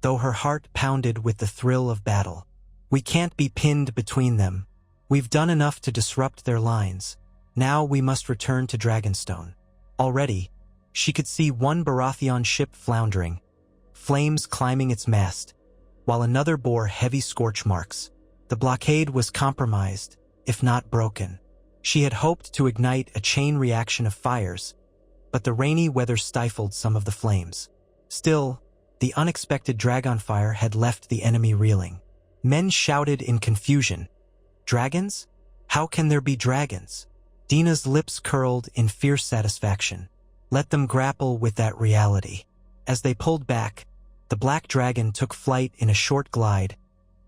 S1: though her heart pounded with the thrill of battle. "We can't be pinned between them. We've done enough to disrupt their lines. Now we must return to Dragonstone." Already, she could see one Baratheon ship floundering, flames climbing its mast, while another bore heavy scorch marks. The blockade was compromised, if not broken. She had hoped to ignite a chain reaction of fires, but the rainy weather stifled some of the flames. Still, the unexpected dragonfire had left the enemy reeling. Men shouted in confusion, "Dragons? How can there be dragons?" Dina's lips curled in fierce satisfaction. Let them grapple with that reality. As they pulled back, the black dragon took flight in a short glide,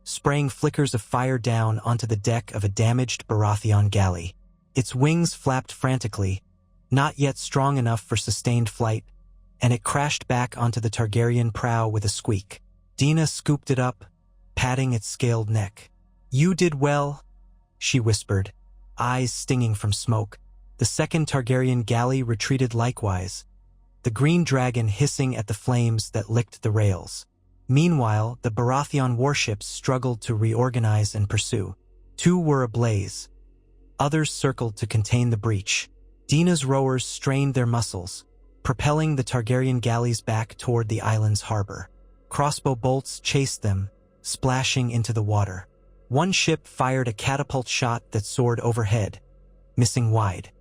S1: spraying flickers of fire down onto the deck of a damaged Baratheon galley. Its wings flapped frantically, not yet strong enough for sustained flight, and it crashed back onto the Targaryen prow with a squeak. Dina scooped it up, patting its scaled neck. "You did well," she whispered, eyes stinging from smoke. The second Targaryen galley retreated likewise, the green dragon hissing at the flames that licked the rails. Meanwhile, the Baratheon warships struggled to reorganize and pursue. Two were ablaze. Others circled to contain the breach. Dina's rowers strained their muscles, propelling the Targaryen galleys back toward the island's harbor. Crossbow bolts chased them, splashing into the water. One ship fired a catapult shot that soared overhead, missing wide.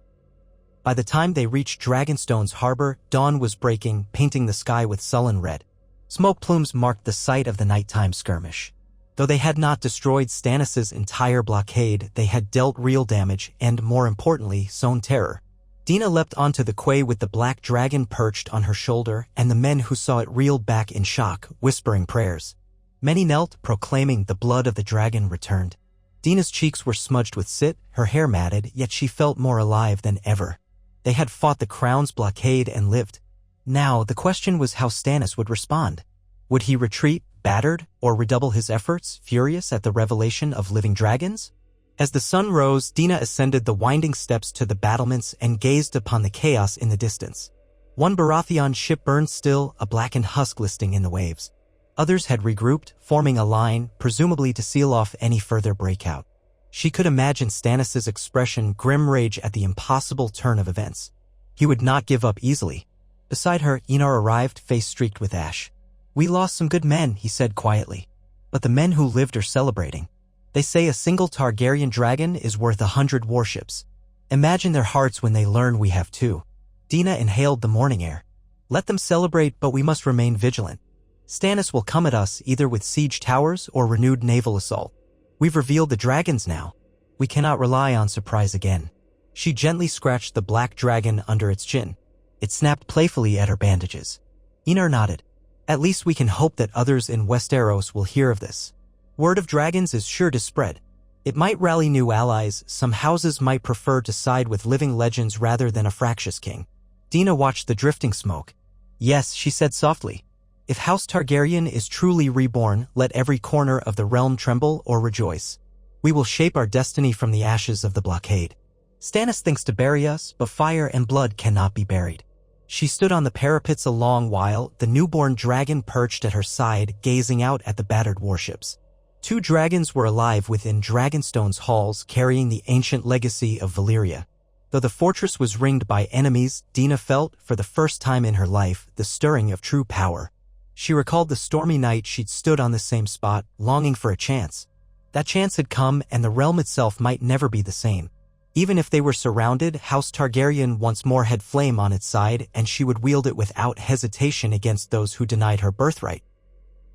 S1: By the time they reached Dragonstone's harbor, dawn was breaking, painting the sky with sullen red. Smoke plumes marked the site of the nighttime skirmish. Though they had not destroyed Stannis's entire blockade, they had dealt real damage and, more importantly, sown terror. Dina leapt onto the quay with the black dragon perched on her shoulder, and the men who saw it reeled back in shock, whispering prayers. Many knelt, proclaiming the blood of the dragon returned. Dina's cheeks were smudged with soot, her hair matted, yet she felt more alive than ever. They had fought the crown's blockade and lived. Now, the question was how Stannis would respond. Would he retreat, battered, or redouble his efforts, furious at the revelation of living dragons? As the sun rose, Dina ascended the winding steps to the battlements and gazed upon the chaos in the distance. One Baratheon ship burned still, a blackened husk listing in the waves. Others had regrouped, forming a line, presumably to seal off any further breakout. She could imagine Stannis' expression, grim rage at the impossible turn of events. He would not give up easily. Beside her, Enar arrived, face streaked with ash. "We lost some good men," he said quietly. "But the men who lived are celebrating. They say a single Targaryen dragon is worth 100 warships. Imagine their hearts when they learn we have two." Dina inhaled the morning air. "Let them celebrate, but we must remain vigilant. Stannis will come at us either with siege towers or renewed naval assault. We've revealed the dragons now. We cannot rely on surprise again." She gently scratched the black dragon under its chin. It snapped playfully at her bandages. Enar nodded. "At least we can hope that others in Westeros will hear of this. Word of dragons is sure to spread. It might rally new allies. Some houses might prefer to side with living legends rather than a fractious king." Dina watched the drifting smoke. "Yes," she said softly. "If House Targaryen is truly reborn, let every corner of the realm tremble or rejoice. We will shape our destiny from the ashes of the blockade. Stannis thinks to bury us, but fire and blood cannot be buried." She stood on the parapets a long while, the newborn dragon perched at her side, gazing out at the battered warships. 2 dragons were alive within Dragonstone's halls, carrying the ancient legacy of Valyria. Though the fortress was ringed by enemies, Dina felt, for the first time in her life, the stirring of true power. She recalled the stormy night she'd stood on the same spot, longing for a chance. That chance had come, and the realm itself might never be the same. Even if they were surrounded, House Targaryen once more had flame on its side, and she would wield it without hesitation against those who denied her birthright.